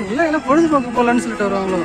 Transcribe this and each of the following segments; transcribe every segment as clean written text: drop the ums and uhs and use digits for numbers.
எல்லாம் பொழுதுபோக்கு போகலான்னு சொல்லிட்டு வருவாங்களோ.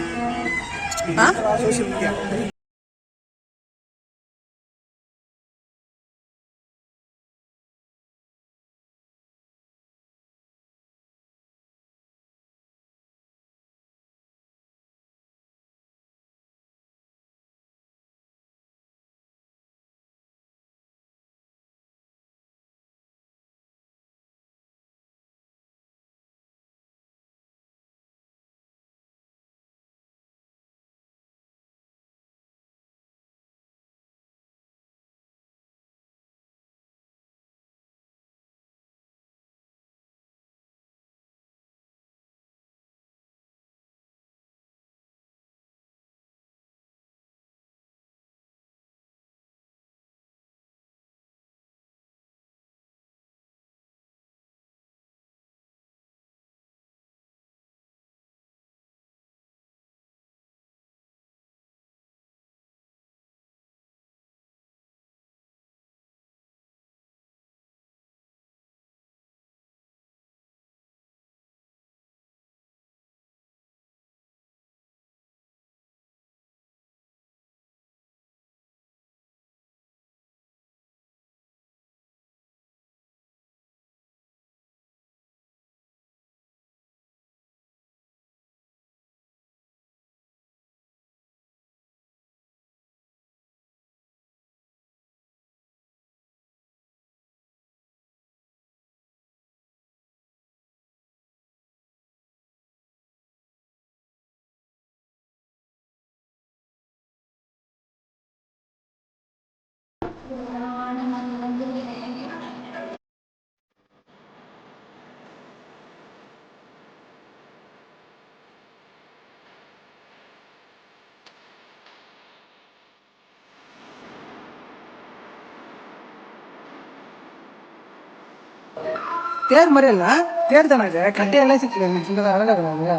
தேர் மாதிரி இல்லை, தேர் தானே இது. கட்டையெல்லாம் சின்னதாக அழகாக இருக்காங்க.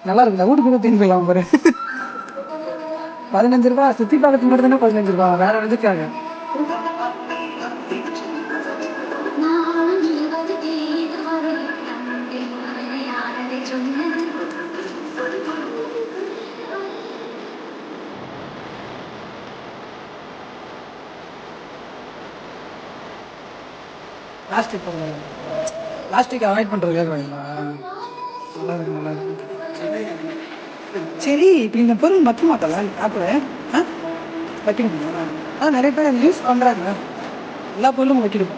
நல்லா இருக்குதா? வீட்டுக்கு திரும்பி போயிடலாம் பாரு. 15 ரூபா சுற்றி பார்க்கறதுக்கு மட்டும் தானே 15 ரூபா, வேற எதுக்காக? பிளாஸ்டிக் அவாய்ட் பண்ணுறதுக்காக வேணுமா? நல்லா இருக்கு, நல்லா இருக்கு. சரி, இப்போ இந்த பொருள் மற்ற மாட்டல ஆப்பிள் வைக்கணும். நிறைய பேர் யூஸ் பண்ணுறாங்க. எல்லா பொருளும் வைக்கணும்.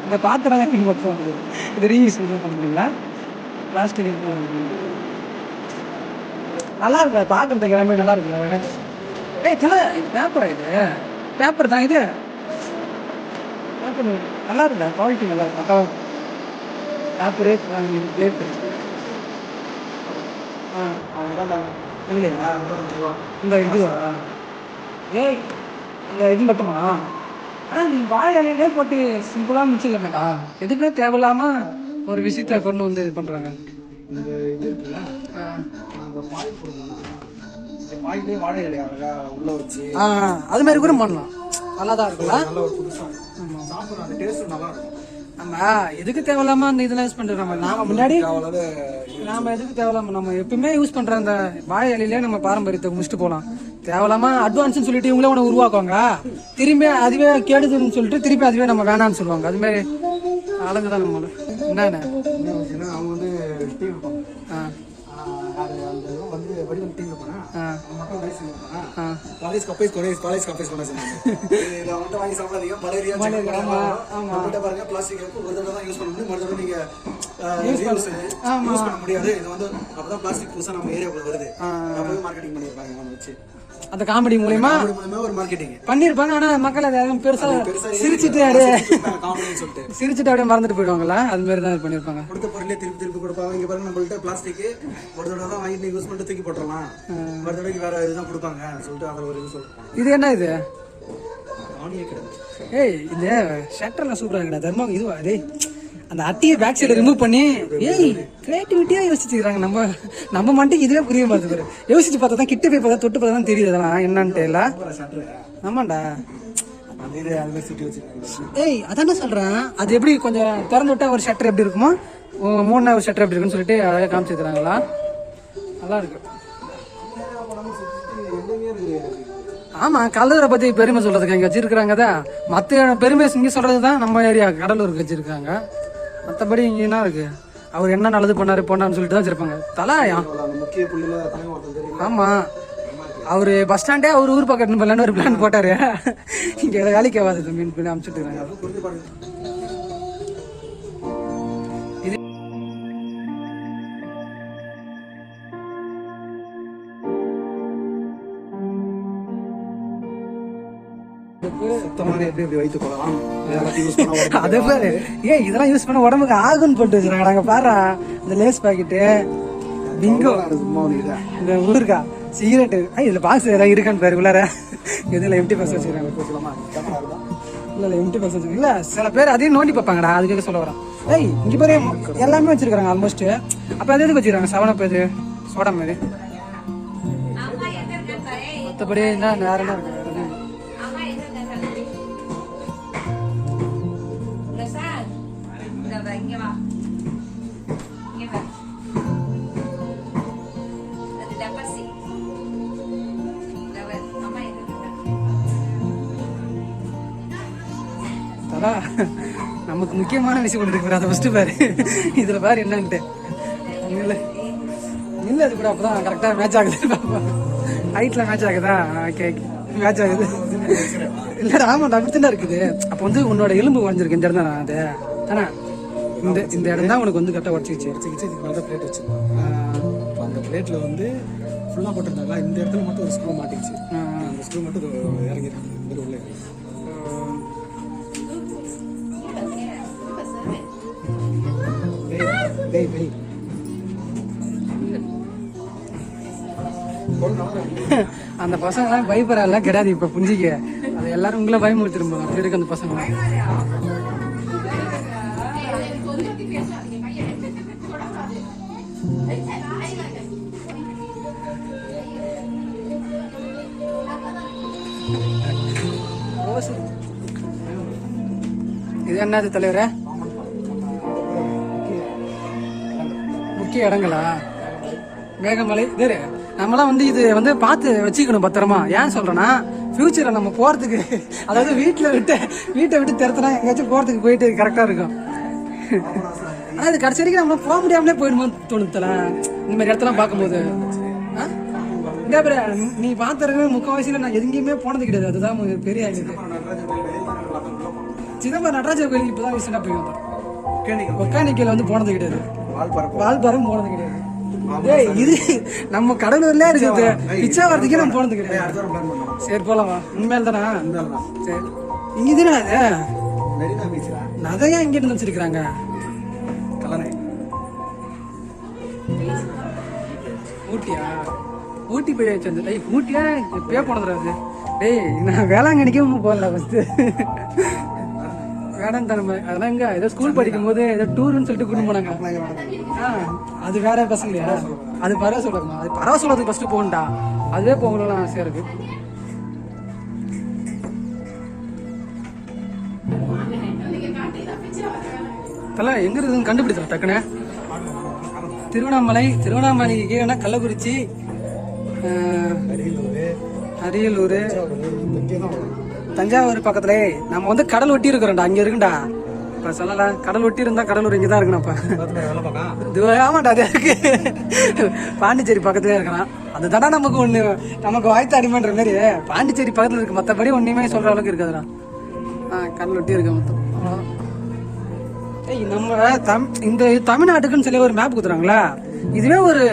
இந்த பாத்திரம் தான் நீங்கள் மொத்தம் வந்து இது ரீயூஸ் பண்ணுறீங்களா? பிளாஸ்டிக் நல்லா இருக்கா பார்க்குறதுக்கு? எல்லாமே நல்லா இருக்குல்ல. பேப்பரா இது? பேப்பர் தான் இது. பேப்பர் நல்லா இருக்கா? குவாலிட்டி நல்லா இருக்கா? பேப்பரே பேப்பர் இல்லையா? இந்த இதுவா? ஏய், இந்த இது மட்டுமா? ஆனால் நீங்கள் வாழை இலையிலே போட்டு சிம்பிளாக முடிச்சுக்கலா? எதுக்குமே தேவையில்லாமல் ஒரு விஷயத்தை கொண்டு வந்து இது பண்ணுறாங்க. இந்த இது இருக்குல்ல, வாயிலே வாழை இலையா உள்ள வச்சு அது மாதிரி கூட பண்ணலாம். நல்லா தான் இருக்குல்ல, நல்ல ஒரு புதுசாக சாப்பிட்ற அந்த டேஸ்ட் நல்லா இருக்கும். நம்ம எதுக்கு தேவையில்லாம அந்த இதெல்லாம் யூஸ் பண்றோம். நாம முன்னாடி நாம எதுக்கு தேவையில்லாம நம்ம எப்பவுமே யூஸ் பண்ற அந்த வாழை இலையிலே நம்ம பாரம்பரியத்தை முடிச்சுட்டு போகலாம். தேவையில்லாம அட்வான்ஸ்ன்னு சொல்லிட்டு இவங்களே ஒன்று உருவாக்குவாங்க. திரும்பி அதுவே கேடுதுன்னு சொல்லிட்டு திருப்பி அதுவே நம்ம வேணான்னு சொல்லுவாங்க. அது மாதிரி அழகுதான் நம்மள. என்னென்ன அவங்க வந்து அந்த காமெடி மூலமா ஒரு மார்க்கெட்டிங் பண்ணிருப்பாங்க. ஆனா மக்கள் அதை பெருசா சிரிச்சுட்டு அப்படியே மறந்துட்டு போயிடுவாங்களா? அது மாதிரி தான் பண்ணிருப்பாங்க. கொடுத்த பொருளே திருப்பி திருப்பி கொடுப்பாங்க. இங்க பாருங்க, நம்மள்ட்ட பிளாஸ்டிக் ஒரு தடவை தான் வாங்கி யூஸ் பண்ணிட்டு தூக்கி போட்டுடலாம், ஒரு தடவைக்கு வேற இதுதான் கொடுப்பாங்க சொல்லிட்டு அதை ஒரு இது சொல்லுவாங்க. இது என்ன இது? ஏய், இந்த ஷட்டர்லாம் சூப்பரா இருக்குடா தர்மம். இதுவா? அதே அந்த அட்டியை பேக் சைடு ரிமூவ் பண்ணி ஏய் கிரியேட்டிவிட்டியா யோசிச்சுக்கிறாங்க. நம்ம மண்டிக்கு இதுவே புரிய மாட்டேங்குது. யோசிச்சு பார்த்தா தான், கிட்ட போய் பார்த்தா, தொட்டு பார்த்தா தான் தெரியுது அதெல்லாம் என்னன்ட்டு. இல்ல ஆமாண்டா. ஏய், அதான சொல்றேன். அது எப்படி கொஞ்சம் திறந்து விட்டா ஒரு ஷட்டர் எப்படி இருக்குமோ, 3 ஒரு ஷட்டர் எப்படி இருக்குன்னு சொல்லிட்டு அழகாக காமிச்சிருக்கிறாங்களா? நல்லா இருக்கு. ஆமா, கடலூரை பத்தி பெருமை சொல்றதுக்கு இங்க வச்சிருக்காங்க தான். மற்ற பெருமை இங்க சொல்றதுதான் நம்ம ஏரியா கடலூருக்கு வச்சிருக்காங்க. மற்றபடி இங்க என்ன இருக்கு, அவர் என்ன நல்லது பண்ணாரு போனான்னு சொல்லிட்டு தான் வச்சிருப்பாங்க. தலாயா ஆமா, அவரு பஸ் ஸ்டாண்டே அவர் ஊர் பக்கத்து பண்ணலான்னு ஒரு பிளான் போட்டாரு. இங்க வேலைக்கு ஆகாது மீன் பண்ணி அனுப்பிச்சுட்டு இருக்காங்க. அதே பாரு, ஏன் இதெல்லாம் யூஸ் பண்ண உடம்புக்கு ஆகுன்னு போட்டு வச்சிருக்காங்க பாரு. இந்த லேஸ் பாக்கெட்டு, பிங்கோ, இந்த ஊருக்கா சிகரெட்டு, இதுல பாக்ஸ் ஏதாவது இருக்கான்னு பாரு உள்ளார. இதுல எம்டி பாக்ஸ் வச்சிருக்காங்க. இல்ல எம்டி பாக்ஸ் வச்சிருக்காங்க. இல்ல சில பேர் அதையும் நோண்டி பார்ப்பாங்கடா, அதுக்காக சொல்ல வரேன். இங்க பாரு எல்லாமே வச்சிருக்காங்க ஆல்மோஸ்ட். அப்ப அது எதுக்கு வச்சிருக்காங்க? 7up இது சோடா மாதிரி. மற்றபடி என்ன வேற என்ன இருக்கு? நமக்கு முக்கியமான விஷயம் கொண்டு இருக்கு. அதை ஃபர்ஸ்ட் பாரு, இதுல பாரு என்னன்ட்டு. இல்ல அது கூட அப்பதான் கரெக்டா மேட்ச் ஆகுது. ஹைட்ல மேட்ச் ஆகுதா? ஓகே மேட்ச் ஆகுது. இல்ல ஆமாண்டா, அப்படித்தான் இருக்குது. அப்ப வந்து உன்னோட எலும்பு உடஞ்சிருக்கு இந்த இடம் தான். அது தானே இந்த இடம் தான் உனக்கு வந்து கரெக்டா உடச்சிச்சு. நல்ல பிளேட் வச்சிருக்கோம். அந்த பிளேட்ல வந்து ஃபுல்லா போட்டிருந்தாங்களா, இந்த இடத்துல மட்டும் ஒரு ஸ்க்ரூ மாட்டிச்சு. அந்த ஸ்க்ரூ மட்டும் இறங்கிருக்கு உள்ள. அந்த பசங்க எல்லாம் பயப்படலாம் கிடையாது. இப்ப புரிஞ்சிக்க, அது எல்லாரும் உங்களை பயமுறுத்திருப்போம். அப்படி இருக்கு அந்த பசங்க. இது என்னது தலைவரே? முக்கிய இடங்களா? மேகமலை. இது நம்மளாம் வந்து இது வந்து பார்த்து வச்சுக்கணும் பத்திரமா. ஏன் சொல்றேன்னா, ஃபியூச்சரை நம்ம போறதுக்கு, அதாவது வீட்டை விட்டு திறத்துனா எங்கேயாச்சும் போறதுக்கு போயிட்டு கரெக்டா இருக்கும். ஆனா இது கடைசி வரைக்கும் நம்ம போக முடியாமலே போயிடுமோ தோணுத்தல இந்த மாதிரி இடத்தெல்லாம் பார்க்கும்போது. நீ பார்த்துருக்க முக்கால்வாசியில நான் எங்கேயுமே போனது கிடையாது. அதுதான் பெரிய ஆயிடுது. சிதம்பரம் நடராஜர் கோயிலுக்கு இப்பதான் ரீசெண்டா போய் வந்தோம். ஒக்கானிக்கல வந்து போனது கிடையாது. வால்பாறை போனது கிடையாது. இது நம்ம கடலூர்ல இருக்குது. பிச்சாவரத்துக்கே நம்ம போனது கிடையாது. சரி போலாமா? உண்மையில தானா? சரி, இங்க இதுனா நதையா இங்க இருந்து வச்சிருக்காங்க. ஊட்டியா? ஊட்டி போய் வச்சு ஊட்டியா இப்பயே போனது. டேய் நான் வேளாங்கண்ணிக்கும் போகல ஃபர்ஸ்ட். வேடம் தரமே அதெல்லாம் இங்க ஏதோ ஸ்கூல் படிக்கும் போது ஏதோ டூர்னு சொல்லிட்டு கூட்டு போனாங்க. அது வேற பசங்களையா? அது பரவ சொல்லணுமா? அது பரவ சொல்றதுக்கு ஃபர்ஸ்ட் போகண்டா. அதுவே போகணும்னு ஆசையா இருக்கு. இதெல்லாம் எங்க இருக்குதுன்னு கண்டுபிடிச்சா டக்குன்னு. திருவண்ணாமலைக்கு கீழே கள்ளக்குறிச்சி, அரியலூர், தஞ்சாவூர் பக்கத்துல. நம்ம வந்து கடல் ஒட்டி இருக்கிறோம்டா. அங்க இருக்குண்டா. இப்ப சொல்லலாம், கடல் ஒட்டி இருந்தா கடலூர் இங்கதான் இருக்கணும். ஆமாண்டா, அது இருக்கு. பாண்டிச்சேரி பக்கத்துல இருக்கிறான். அதுதானே நமக்கு வாய்த்த அடிமன்ற மாதிரி. பாண்டிச்சேரி பக்கத்துல இருக்கு. மத்தபடி ஒண்ணுமே சொல்ற அளவுக்கு இருக்காதுடா. கடல் ஒட்டி இருக்க மொத்தம். நம்ம இந்த தமிழ்நாட்டுக்குன்னு சொல்லி ஒரு மேப் கொடுத்துறாங்களா? இதுவே ஒரு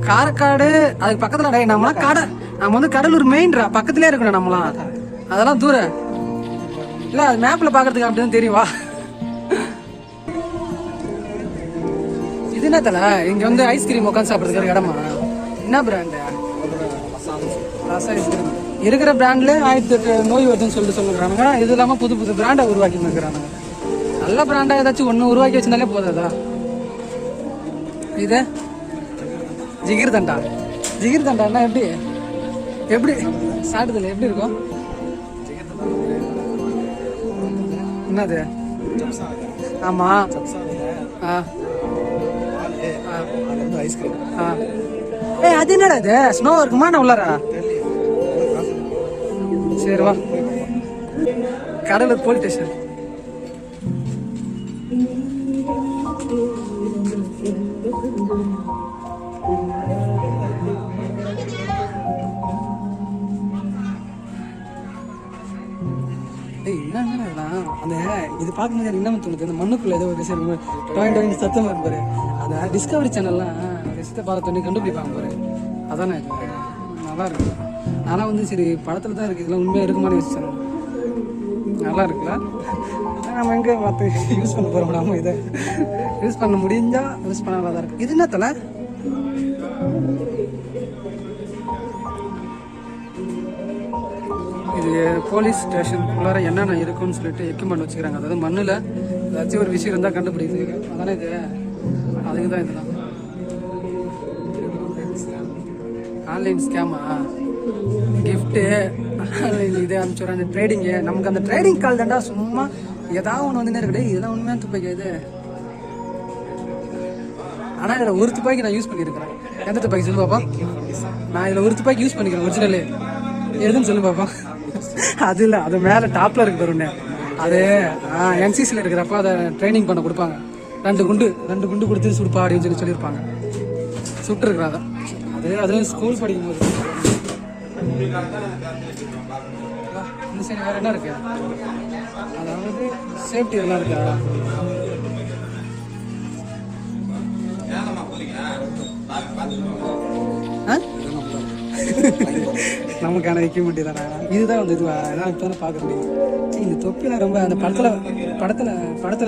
காரைக்காடு அதுக்கு பக்கத்துல. நம்ம வந்து கடலூர் மெயின்ரா பக்கத்திலே இருக்கணும் நம்மளாம். அதெல்லாம் தூரம் இல்ல. அது மேப்ல பாக்குறதுக்கு அப்படிதான் தெரியவா? இது என்ன தல? இங்க வந்து ஐஸ்கிரீம் உட்காந்து சாப்பிடுறதுக்கு இடமா? என்ன பிராண்டு? ஐஸ்கிரீம் இருக்கிற பிராண்ட்ல 1008 நோய் வருதுன்னு சொல்லுறாங்க. இது இல்லாம புது புது பிராண்டை உருவாக்கி இருக்கிறாங்க. நல்ல பிராண்டா ஏதாச்சும் ஒண்ணு உருவாக்கி வச்சிருந்தாலே போதாதா? இது ஜிகிர் தண்டான்னா எப்படி சாப்பிடுதுல எப்படி இருக்கும்? என்னது ஆமா. ஆ அது வந்து ஐஸ்கிரீம். ஆ. ஏய் அது என்னடா இது? ஸ்னோ இருக்குமா நான் உள்ளாரா? சரி வா. Cuddalore police station. அந்த இது பார்க்கும்போது எனக்கு என்ன தோணுது, அந்த மண்ணுக்குள்ள ஏதோ ஒரு சரி டாயின் சத்தமாக இருப்பாரு. அந்த டிஸ்கவரி சேனல்லாம் ரசித்த பாரத்தோடனே கண்டுபிடிப்பாங்க பாரு, அதானே இது நல்லா இருக்கு. ஆனால் வந்து சரி படத்தில் தான் இருக்குது, இதெல்லாம் உண்மையாக இருக்குமான்னு யோசிச்சேன். நல்லா இருக்குல்ல? நம்ம எங்கே பார்த்து யூஸ் பண்ண போகிறோம், நம்ம இதை யூஸ் பண்ண முடிஞ்சால் யூஸ் பண்ண நல்லா தான் இருக்குது. இது என்ன தலை? இது போலீஸ் ஸ்டேஷனுக்குள்ளார என்னென்ன இருக்குன்னு சொல்லிட்டு எக்யூப்மெண்ட் வச்சுக்கிறாங்க. அதாவது மண்ணில் ஏதாச்சும் ஒரு விஷயம் இருந்தால் கண்டுபிடிக்குது. அதனால் இது அதுக்கு தான் இதெல்லாம். ஆன்லைன் ஸ்கேமா, கிஃப்ட்டு, ஆன்லைன் இது அனுப்பிச்சுடுற அந்த ட்ரேடிங்கு. நமக்கு அந்த ட்ரேடிங் கால் தாண்டா சும்மா ஏதாவது ஒன்று வந்துன்னே இருக்குது. இதெல்லாம் உண்மையான துப்பாக்கி இது. ஆனால் இதில் ஒரு துப்பாக்கி நான் யூஸ் பண்ணியிருக்கிறேன். எந்த துப்பாக்கி சொல்லு பாப்பா? நான் இதில் ஒரு துப்பாக்கி யூஸ் பண்ணிக்கிறேன் ஒரிஜினலு. எதுன்னு சொல்லு பாப்பா? அது இல்லை, அது மேலே டாப்பில் இருக்கு பாருண்ணே. அது என்சிசியில் இருக்கிறப்ப அதை ட்ரைனிங் பண்ண கொடுப்பாங்க. ரெண்டு குண்டு கொடுத்து சுடுப்பா அப்படின்னு சொல்லியிருப்பாங்க. சுட்டுருக்குறேன் அதை. அது ஸ்கூல் படிக்கும்போது. இந்த சைடு வேறு என்ன இருக்கு? அதாவது சேஃப்டி எல்லாம் இருக்கா? நமக்கான எக்யூப்மெண்ட் தானே இதுதான். வந்து இதுவா இதான் இப்போ தானே பார்க்க முடியும். இந்த தொப்பிலாம் ரொம்ப அந்த படத்தில்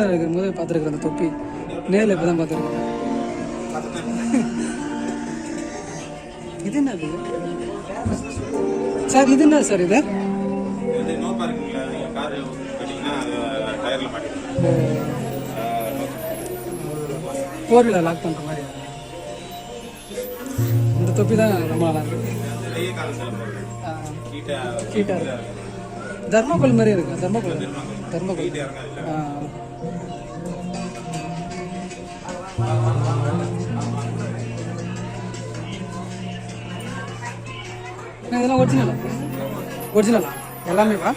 இருக்கும் போது பார்த்துருக்குறேன். அந்த தொப்பி நேரில் இப்போ தான் பார்த்துருக்கேன். இது என்னது சார்? இது என்ன சார்? இது போர்வில் லாக் பண்ணுற மாதிரி இந்த தொப்பி தான் ரொம்ப நல்லா இருக்கு. கீட்டா தர்மகோல் மாதிரி இருக்கு. தர்மகோல் இதெல்லாம் ஒரிஜினலா எல்லாமே வா?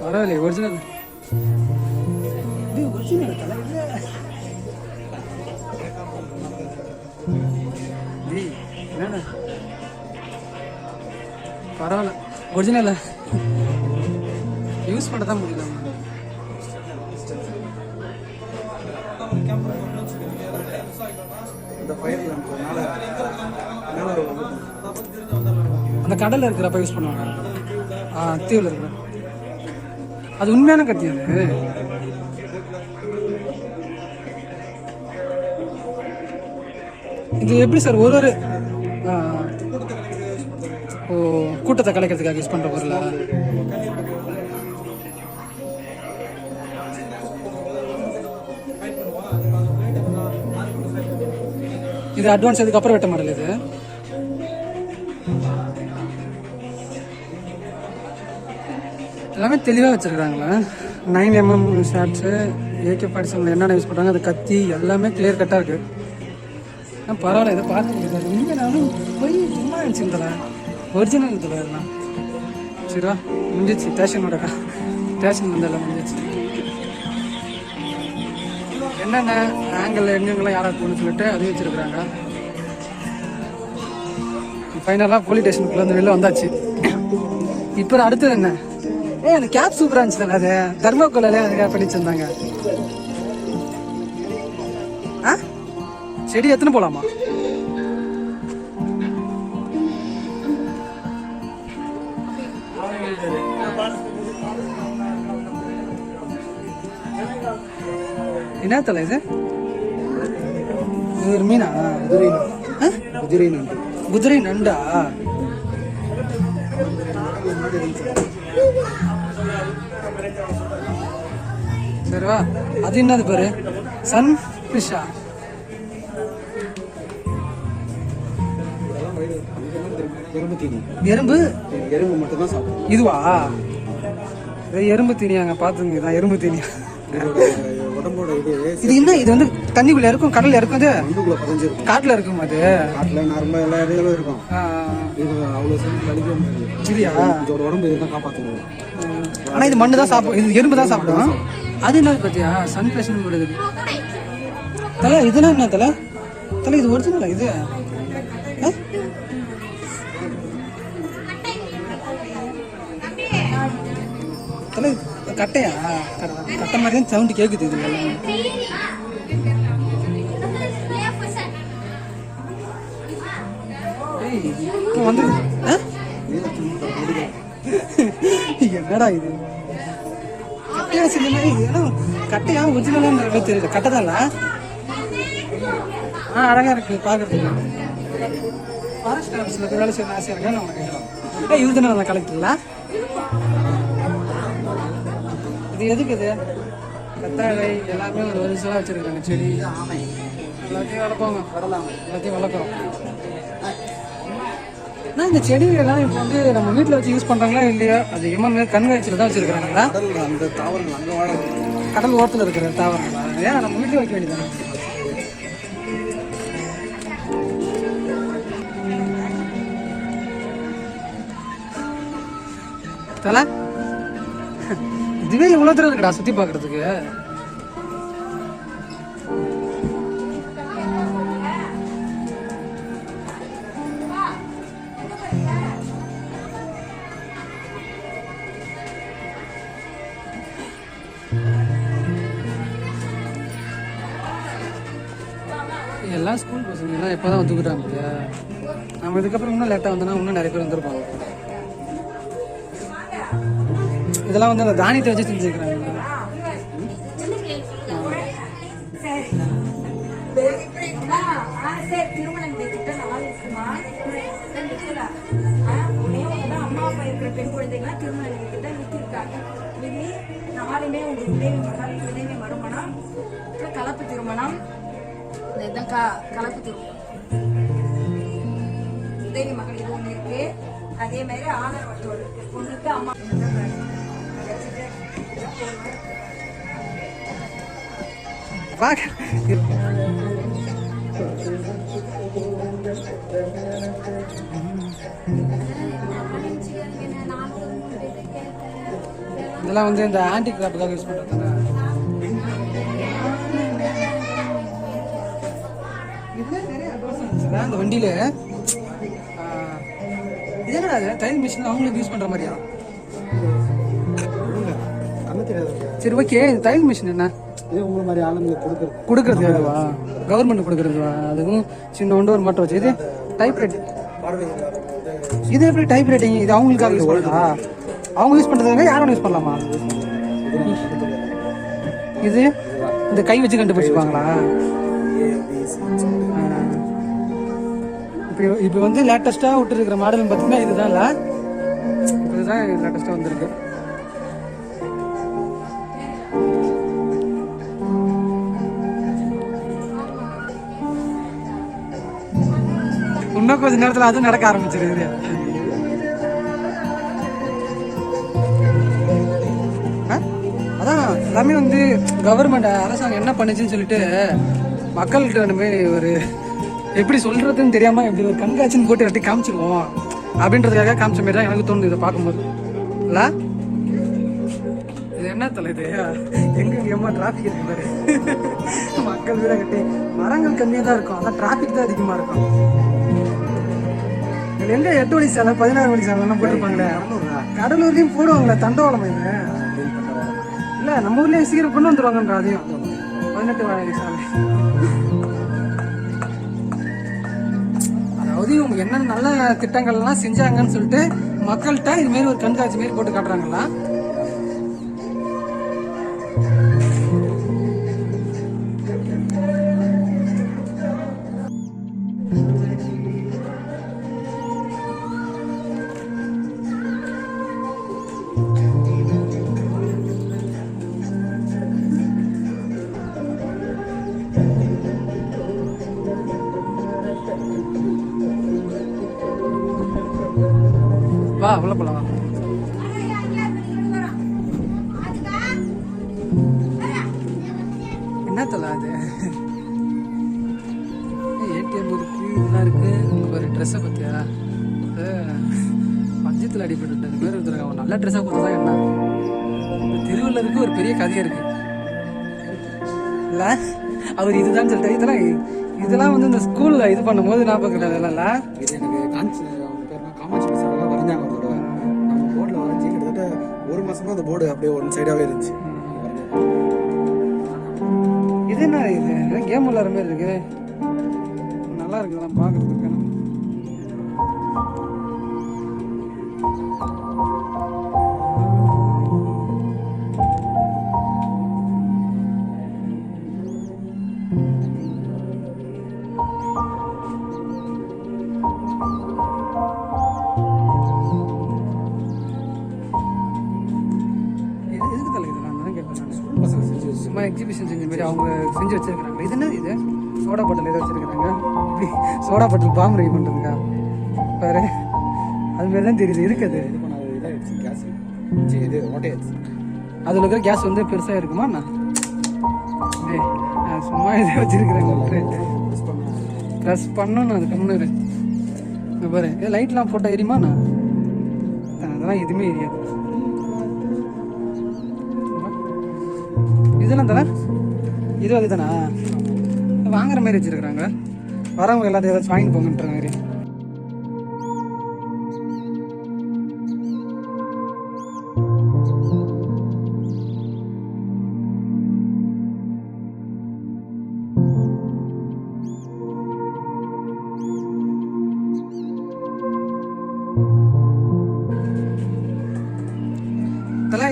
பரவாயில்லையே, ஒரிஜினல். ஒரிஜினல் என்னடா பரவாயில்ல, ஒரிஜினல் யூஸ் பண்ண தான் முடியல. அந்த கடலில் இருக்கிறப்ப யூஸ் பண்ணுவாங்க. தீவில் இருக்கிற அது உண்மையான கத்தி. அது இது எப்படி சார் ஒரு கூட்டத்தை கலைக்கிறதுக்காக யூஸ் பண்ற பொருளா? இது அட்வான்ஸ் அதுக்கப்புறம் வெட்ட மாடல். இது எல்லாமே தெளிவாக வச்சிருக்காங்களா? 9mm ஷார்ட்ஸு, AK-47 என்னென்ன யூஸ் பண்ணுறாங்க, அது கத்தி எல்லாமே கிளியர் கட்டாக இருக்கு. பரவாயில்ல, இதை பார்க்க முடியாது. இங்கே நானும் போய் சும்மா நினச்சிருந்தல ஒரிஜினல் இதில் எல்லாம். சரிவா, முடிஞ்சிச்சு. ஸ்டேஷன் வந்தெல்லாம் முடிஞ்சிச்சு. என்னென்ன ஆங்கிள் எங்கெங்கெல்லாம் யாராவது போகணும்னு சொல்லிட்டு அது வச்சுருக்குறாங்க. ஃபைனலாக போலீஸ் ஸ்டேஷனுக்குள்ளே வந்து வெளில வந்தாச்சு. இப்போ அடுத்தது என்ன? அந்த கேப் சூப்பராக இருந்துச்சு தானே. அது தர்மக்கோலையிலே அதுக்காக பண்ணி வச்சுருந்தாங்க. செடி எத்தனை போலாமா? என்ன தலை இது? இது ஒரு மீனா? குதிரை நண்டா? சரிவா. அது என்னது பாரு, சன் ஃபிஷ்ஷா? எறும்பு மட்டும் தான் சாப்பிடும். இதுவா? எறும்பு தீனியாங்க? பார்த்துங்க, இதான் எறும்பு தீனியா. உடம்போட இது என்ன இது வந்து தண்ணிக்குள்ள இருக்கும் கடல்ல இருக்கும் அது மண்ணுக்குள்ள பதிஞ்சிருக்கும். காட்டுல இருக்கும் அது காட்டுல நார்மலா எல்லா இடங்களும் இருக்கும். இது அவ்வளவு சீக்கிரம் அழிக்க முடியாது. சரியா இதோட உடம்பு இதுதான் காப்பாற்றணும். ஆனா இது மண்ணு தான் சாப்பிடும், இது எறும்பு தான் சாப்பிடும். அது என்ன பத்தியா சன்ஃபிளேஷன் வருது தலை, இதெல்லாம் என்ன தலை தலை இது ஒரிஜினலா இது தலை கட்டையா கட்டை மாதிரி தான் சவுண்ட் கேக்குது இது வந்து என்னடா இது கட்டையா செஞ்ச இதெல்லாம் கட்டையா ஒரிஜினலான்ற தெரியல கட்டைதான் அழகா இருக்கு பாக்குறதுக்கு. ஃபாரஸ்ட் ஆஃபீஸ்ல வேலை செய்யணும் ஆசையா இருக்கா நம்ம கேட்கலாம். இவரு தானே நான் கலெக்டர்ல இது எதுக்கு இது கத்தாழை எல்லாமே ஒரு வருஷம் வச்சிருக்காங்க செடி எல்லாத்தையும் வளர்ப்பாங்க வரலாம் எல்லாத்தையும் வளர்க்குறோம். ஆனால் இந்த செடிகளெல்லாம் இப்போ வந்து நம்ம வீட்டில் வச்சு யூஸ் பண்ணுறாங்களா இல்லையா? அது எம்எம்ஏ கண்காட்சியில் தான் வச்சுருக்காங்களா? அந்த தாவரங்கள் அங்கே வாழ கடல் ஓரத்தில் இருக்கிற தாவரங்களா? ஏன் நம்ம வீட்டில் வைக்க வேண்டியதானே? தலை இதுவே இவ்வளோ தூரம் இருக்குடா சுற்றி பார்க்குறதுக்கு. எல்லாம் ஸ்கூல் பசங்க எல்லாம் எப்போதான் வந்துக்கிட்டாங்க இல்லையா? நம்ம இதுக்கப்புறம் இன்னும் லேட்டாக வந்தோன்னா இன்னும் நிறைய பேர் வந்துருப்பாங்க. இதெல்லாம் வந்து அந்த தானியத்தை வச்சு செஞ்சுக்கிறாங்க. பெண் குழந்தைகள்லாம் திருமணம் கிட்ட நிறுத்திருக்காங்க. இது நாலுமே உங்களுக்கு உதவி மகள் உதவி மறுமணம் கலப்பு திருமணம் இதுதான் கலப்பு திருமணம் உதவி மகள் இது ஒன்று இருக்கு. அதே மாதிரி ஆதரவற்றோடு இருக்கு. பொண்ணுக்கு அம்மா இதெல்லாம் வந்து இந்த ஆன்டி கிராஃப்டுக்காக யூஸ் பண்ணுறது. இந்த வண்டியில இது என்னடா தையல் மிஷின் அவங்களுக்கு யூஸ் பண்ற மாதிரியா? சரி ஓகே, தையல் மிஷின் என்ன கொடுக்கறது அதுவா? கவர்மெண்ட் கொடுக்கறதுவா? அதுவும் சின்ன ஒன்று ஒரு மட்டும் வச்சு இது டைப் ரைட்டிங். இது எப்படி டைப் ரைட்டிங்? இது அவங்களுக்காக யூஸ் பண்ணுறதா? அவங்க யூஸ் பண்ணுறதுங்க யாரும் யூஸ் பண்ணலாமா? இது இந்த கை வச்சு கண்டுபிடிச்சிப்பாங்களா? இப்போ வந்து லேட்டஸ்ட்டாக விட்டுருக்கிற மாடல்னு பார்த்தீங்கன்னா இதுதான் இல்லை, இதுதான் லேட்டஸ்ட்டாக வந்திருக்கு. இன்னும் கொஞ்சம் நேரத்தில் அதுவும் நடக்க ஆரம்பிச்சிருக்குது. அதான் எல்லாமே வந்து கவர்மெண்ட் அரசாங்கம் என்ன பண்ணுச்சுன்னு சொல்லிட்டு மக்கள்கிட்ட நம்ம ஒரு எப்படி சொல்றதுன்னு தெரியாம இப்படி ஒரு கண்காட்சின்னு போட்டு எல்லாத்தையும் காமிச்சிருவோம் அப்படின்றதுக்காக காமிச்ச மாதிரி தான் எனக்கு தோணுது இதை பார்க்கும்போது. இல்ல இது என்ன தலை இது? எங்க எம்மா டிராபிக் இருக்கு பாரு. மக்கள் வீட கட்டி மரங்கள் கம்மியாக தான் இருக்கும், அதான் டிராபிக் தான் அதிகமா இருக்கும். எங்க 8 வழி சாலை 16 வழி சாலைலாம் போட்டிருப்பாங்களே, கடலூர்லயும் போடுவாங்களே தண்டவாளம். இது இல்ல நம்ம ஊர்லயே சீக்கிரம் கொண்டு வந்துருவாங்கன்ற அதையும் 18 வழி சாலை. அதாவது இவங்க என்ன நல்ல திட்டங்கள்லாம் செஞ்சாங்கன்னு சொல்லிட்டு மக்கள்கிட்ட இது மாதிரி ஒரு கண்காட்சி மாரி போட்டு காட்டுறாங்களா? வா உள்ள போலாம். என்னத்தல அது ஏடிஎம் இருக்கு, இதெல்லாம் இருக்கு. ஒரு ட்ரெஸ்ஸை பத்தியா பஞ்சத்தில் அடிபட்டு அது பேர் வந்துருக்காங்க. அவன் நல்ல ட்ரெஸ்ஸாக கொடுத்தா என்ன? இந்த திருவள்ளுவருக்கு ஒரு பெரிய கதையே இருக்கு இல்ல? அவர் இதுதான் சொல்லிட்டு இதெல்லாம் வந்து இந்த ஸ்கூல்ல இது பண்ணும்போது ஞாபகம் இல்ல. இது எனக்கு காமாட்சி மிஸ் அதெல்லாம் வரைஞ்சாங்க ஒரு தடவை. நம்ம போர்டில் வரைஞ்சி கிட்டத்தட்ட 1 மாசமா அந்த போர்டு அப்படியே ஒன் சைடாகவே இருந்துச்சு. இது என்ன இது கேம் விளாட்ற மாதிரி இருக்கு. நல்லா இருக்கு இதெல்லாம் பார்க்கறதுக்கு. சும்மா எக்ஸிபிஷன் செஞ்ச மாதிரி அவங்க செஞ்சு வச்சிருக்காங்க. இது என்ன இது? சோடா பாட்டில் ஏதோ வச்சிருக்காங்க. சோடா பாட்டில் பாம்பு ரெடி பண்ணுறதுக்கா பாரு. அது மாதிரி தான் தெரியுது இருக்குது. அதில் இருக்கிற கேஸ் வந்து பெருசாக இருக்குமா என்ன? சும்மா இதை வச்சிருக்கிறாங்க. ப்ரெஸ் பண்ணணும் அது கம்முன்னு பாரு. லைட்லாம் போட்டால் எரியுமாண்ணா? அதெல்லாம் எதுவுமே எரியாது. இதெல்லாம் தானே இது அதுதானா வாங்குற மாதிரி வச்சிருக்கிறாங்க. வரவங்க எல்லாத்தையும் ஏதாச்சும் வாங்கிட்டு போங்கன்ற மாதிரி.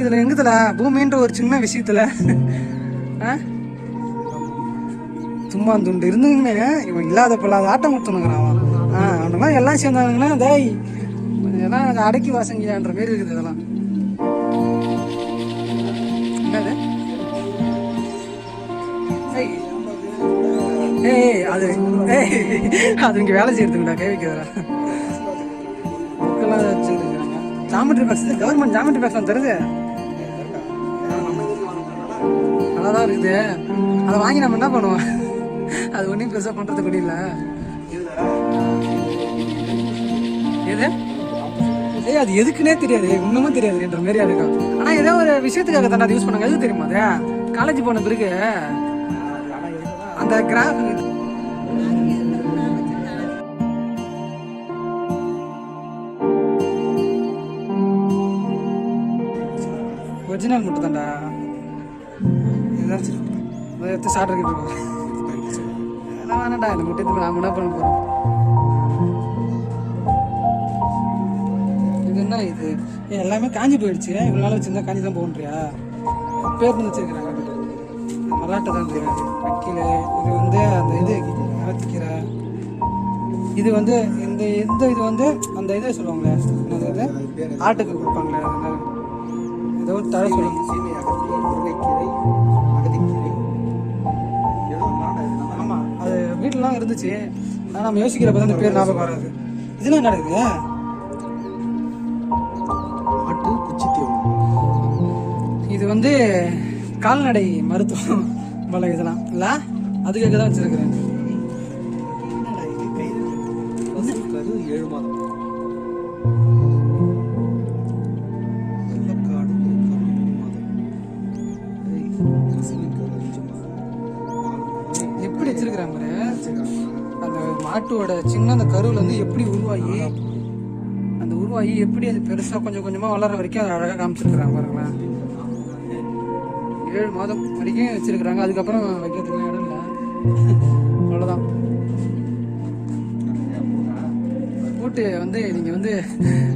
இதுல எங்கதுல பூமின்ற ஒரு சின்ன விஷயத்துல சும்மா துண்டு இருந்துங்க. இவன் இல்லாத பொல்லாத ஆட்டம் கொடுத்துனுங்கிறான். அவனெல்லாம் எல்லாம் சேர்ந்தாங்கன்னா டேய் எல்லாம் அடக்கி வாசங்கியான்ற மாரி இருக்குது. இதெல்லாம் என்னது? அது அது இங்க வேலை செய்யறதுக்குடா கை வைக்கிறா. புக்கெல்லாம் வச்சுருக்காங்க. Geometry box government geometry box தருது. நல்லாதான் இருக்குது. அதை வாங்கி நம்ம என்ன பண்ணுவோம்? அது ஒன்றும் பெருசாக பண்ணுறது கூட இல்லை. எது அது எதுக்குன்னே தெரியாது, இன்னமும் தெரியாதுன்ற மாதிரியா இருக்கும். ஆனால் ஏதோ ஒரு விஷயத்துக்காக தானே அது யூஸ் பண்ணாங்க. எது தெரியுமா? அது காலேஜ் போன பிறகு அந்த கிராஃப் ஒரிஜினல் மட்டும் தான்டா. எடுத்து சாப்பிட்டு இருக்கோம். வேணாண்டா இந்த முட்டை நாம என்ன பண்ண போறோம்? இது என்ன இது? எல்லாமே காஞ்சி போயிடுச்சு. இவ்வளவு நாள் வச்சிருந்தா காஞ்சி தான் போகன்றியா? பேர் வந்து வச்சிருக்கிறாங்க. மல்லாட்டை தான் வைக்கல. இது வந்து அந்த இது அரைத்திக்கீரை. இது வந்து இந்த இது வந்து அந்த இதை சொல்லுவாங்களே, ஆட்டுக்கு கொடுப்பாங்களே, ஏதோ ஒரு தழை சொல்லுவாங்க. ஆமா அது வீட்டுலாம் இருந்துச்சு. ஆனால் நம்ம யோசிக்கிறப்ப தான் அந்த பேர் ஞாபகம் வராது. இதெல்லாம் நடக்குது. ஆட்டு குச்சி இது வந்து கால்நடை மருத்துவம் போல இதெல்லாம் இல்ல, அதுக்காக தான் வச்சிருக்கிறேன். 7 மாதம் எப்படி வச்சிருக்கிறாங்க அந்த மாட்டோட சின்ன அந்த கருவில் வந்து எப்படி உருவாகி அந்த உருவாகி எப்படி அது பெருசா கொஞ்சம் கொஞ்சமா வளர வரைக்கும் அதை அழகா காமிச்சிருக்கிறாங்க பாருங்களேன். 7 மாதம் வரைக்கும் வச்சிருக்கிறாங்க. அதுக்கப்புறம் வைக்கிறதுக்கு இடம் இல்லை, அவ்வளோதான். பூட்டு வந்து நீங்க வந்து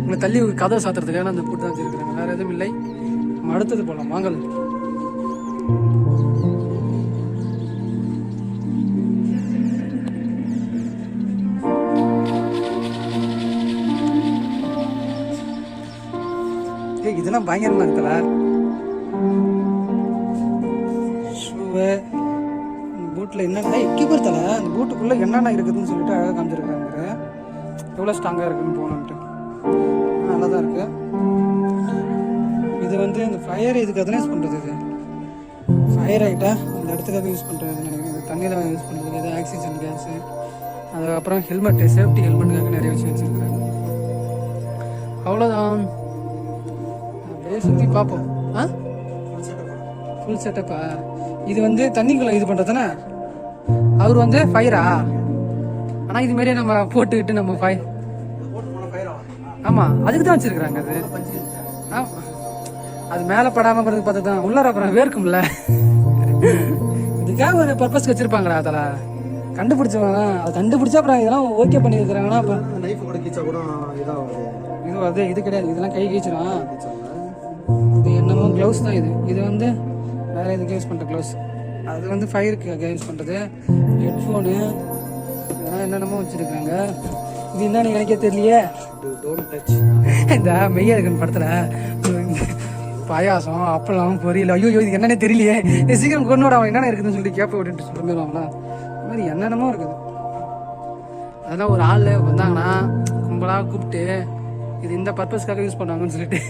உங்களை தள்ளி கதவை சாத்துறதுக்காக அந்த பூட்டு தான் வச்சிருக்கிறாங்க, வேற எதுவும் இல்லை. நம்ம அடுத்தது போகலாம் வாங்கல். இதெல்லாம் பயங்கரமா இருக்குல்ல. ஷூவு பூட்டில் என்னென்ன எக்யூப்மெண்ட் தலை, அந்த பூட்டுக்குள்ளே என்னென்ன இருக்குதுன்னு சொல்லிட்டு அழகாக காமிச்சிருக்காங்க. எவ்வளோ ஸ்ட்ராங்காக இருக்குன்னு போகணுன்ட்டு நல்லா தான் இருக்குது. இது வந்து இந்த ஃபயர் இதுக்கு அதனேஸ் பண்ணுறது. இது ஃபயர் ஆகிட்டா இந்த இடத்துக்காக யூஸ் பண்ணுறது நினைக்கிறேன். தண்ணியில் யூஸ் பண்ணுறதுக்கு எதாவது ஆக்சிஜன் கேஸு, அதுக்கப்புறம் ஹெல்மெட்டு, சேஃப்டி ஹெல்மெட்டுக்காக நிறைய விஷயம் வச்சுருக்குறாங்க. அவ்வளோதான். அப்படியே சுற்றி பார்ப்போம். ஃபுல் செட்டப்பா. இது வந்து தண்ணிக்குள்ளே இது பண்ணுறது தானே. அவர் வந்து ஃபயரா, ஆனால் இதுமாரியே நம்ம போட்டுக்கிட்டு நம்ம ஆமாம் அதுக்கு தான் வச்சுருக்குறாங்க. அது அது மேலே படாமல் போகிறதுக்கு பார்த்து தான் உள்ளார அப்புறம் வேர்க்கும்ல. இதுக்காக ஒரு பர்பஸ்க்கு வச்சுருப்பாங்களா அதில் கண்டுபிடிச்சவங்க. அது கண்டுபிடிச்சா அப்புறம் இதெல்லாம் ஓகே பண்ணியிருக்கிறாங்கன்னா அப்போ இது அது இது கிடையாது. இதெல்லாம் கை கீச்சிடும். இது என்னமோ க்ளவுஸ் தான். இது வந்து வேறு இதுக்கு யூஸ் பண்ணுற க்ளவுஸ். அது வந்து ஃபயருக்கு யூஸ் பண்ணுறது. ஹெட்ஃபோனு இதெல்லாம் என்னென்னமோ வச்சுருக்காங்க. இது என்னன்னு எனக்கே தெரியலையே. இந்த மெய்யழகன் படத்தில் பாயாசம் அப்பளம் பொரியல், ஐயோ இது என்னென்ன தெரியலையே, சீக்கிரம் கொண்டோட அவன் என்னென்ன இருக்குதுன்னு சொல்லிட்டு கேட்ப விட்டுட்டு சொல்லிடுவாங்களா. அது மாதிரி என்னென்னமோ இருக்குது. அதெல்லாம் ஒரு ஆள் வந்தாங்கன்னா கும்பலாக கூப்பிட்டு இது இந்த பர்பஸ்க்காக யூஸ் பண்ணுவாங்கன்னு சொல்லிட்டு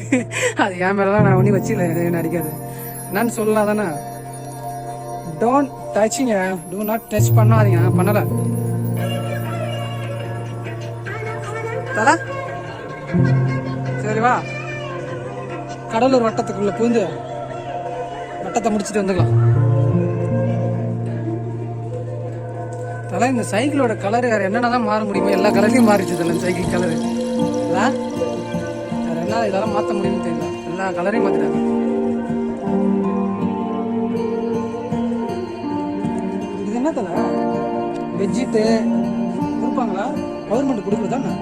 அது என் மேலாம் நான் ஒன்றும் வச்சுல என்ன அடிக்காது. என்னன்னு சொல்லலாம் தானே. டோன்ட் டச்சிங்க, டூ நாட் டச் பண்ணாதீங்க. பண்ணலை தல. சரி வா, கடலூர் வட்டத்துக்குள்ள பூந்து வட்டத்தை முடிச்சுட்டு வந்துக்கலாம். தலை இந்த சைக்கிளோட கலர் வேற என்னென்னதான் மாற முடியுமோ எல்லா கலர்லையும் மாறிச்சு தலை. சைக்கிள் கலரு வேற என்ன இதெல்லாம் மாற்ற முடியும்னு தெரியல. எல்லா கலரையும் மாற்றிட்டாங்க. இது என்ன தலை பெட்ஷீட்டு கொடுப்பாங்களா? கவர்மெண்ட் கொடுக்குறதாண்ணா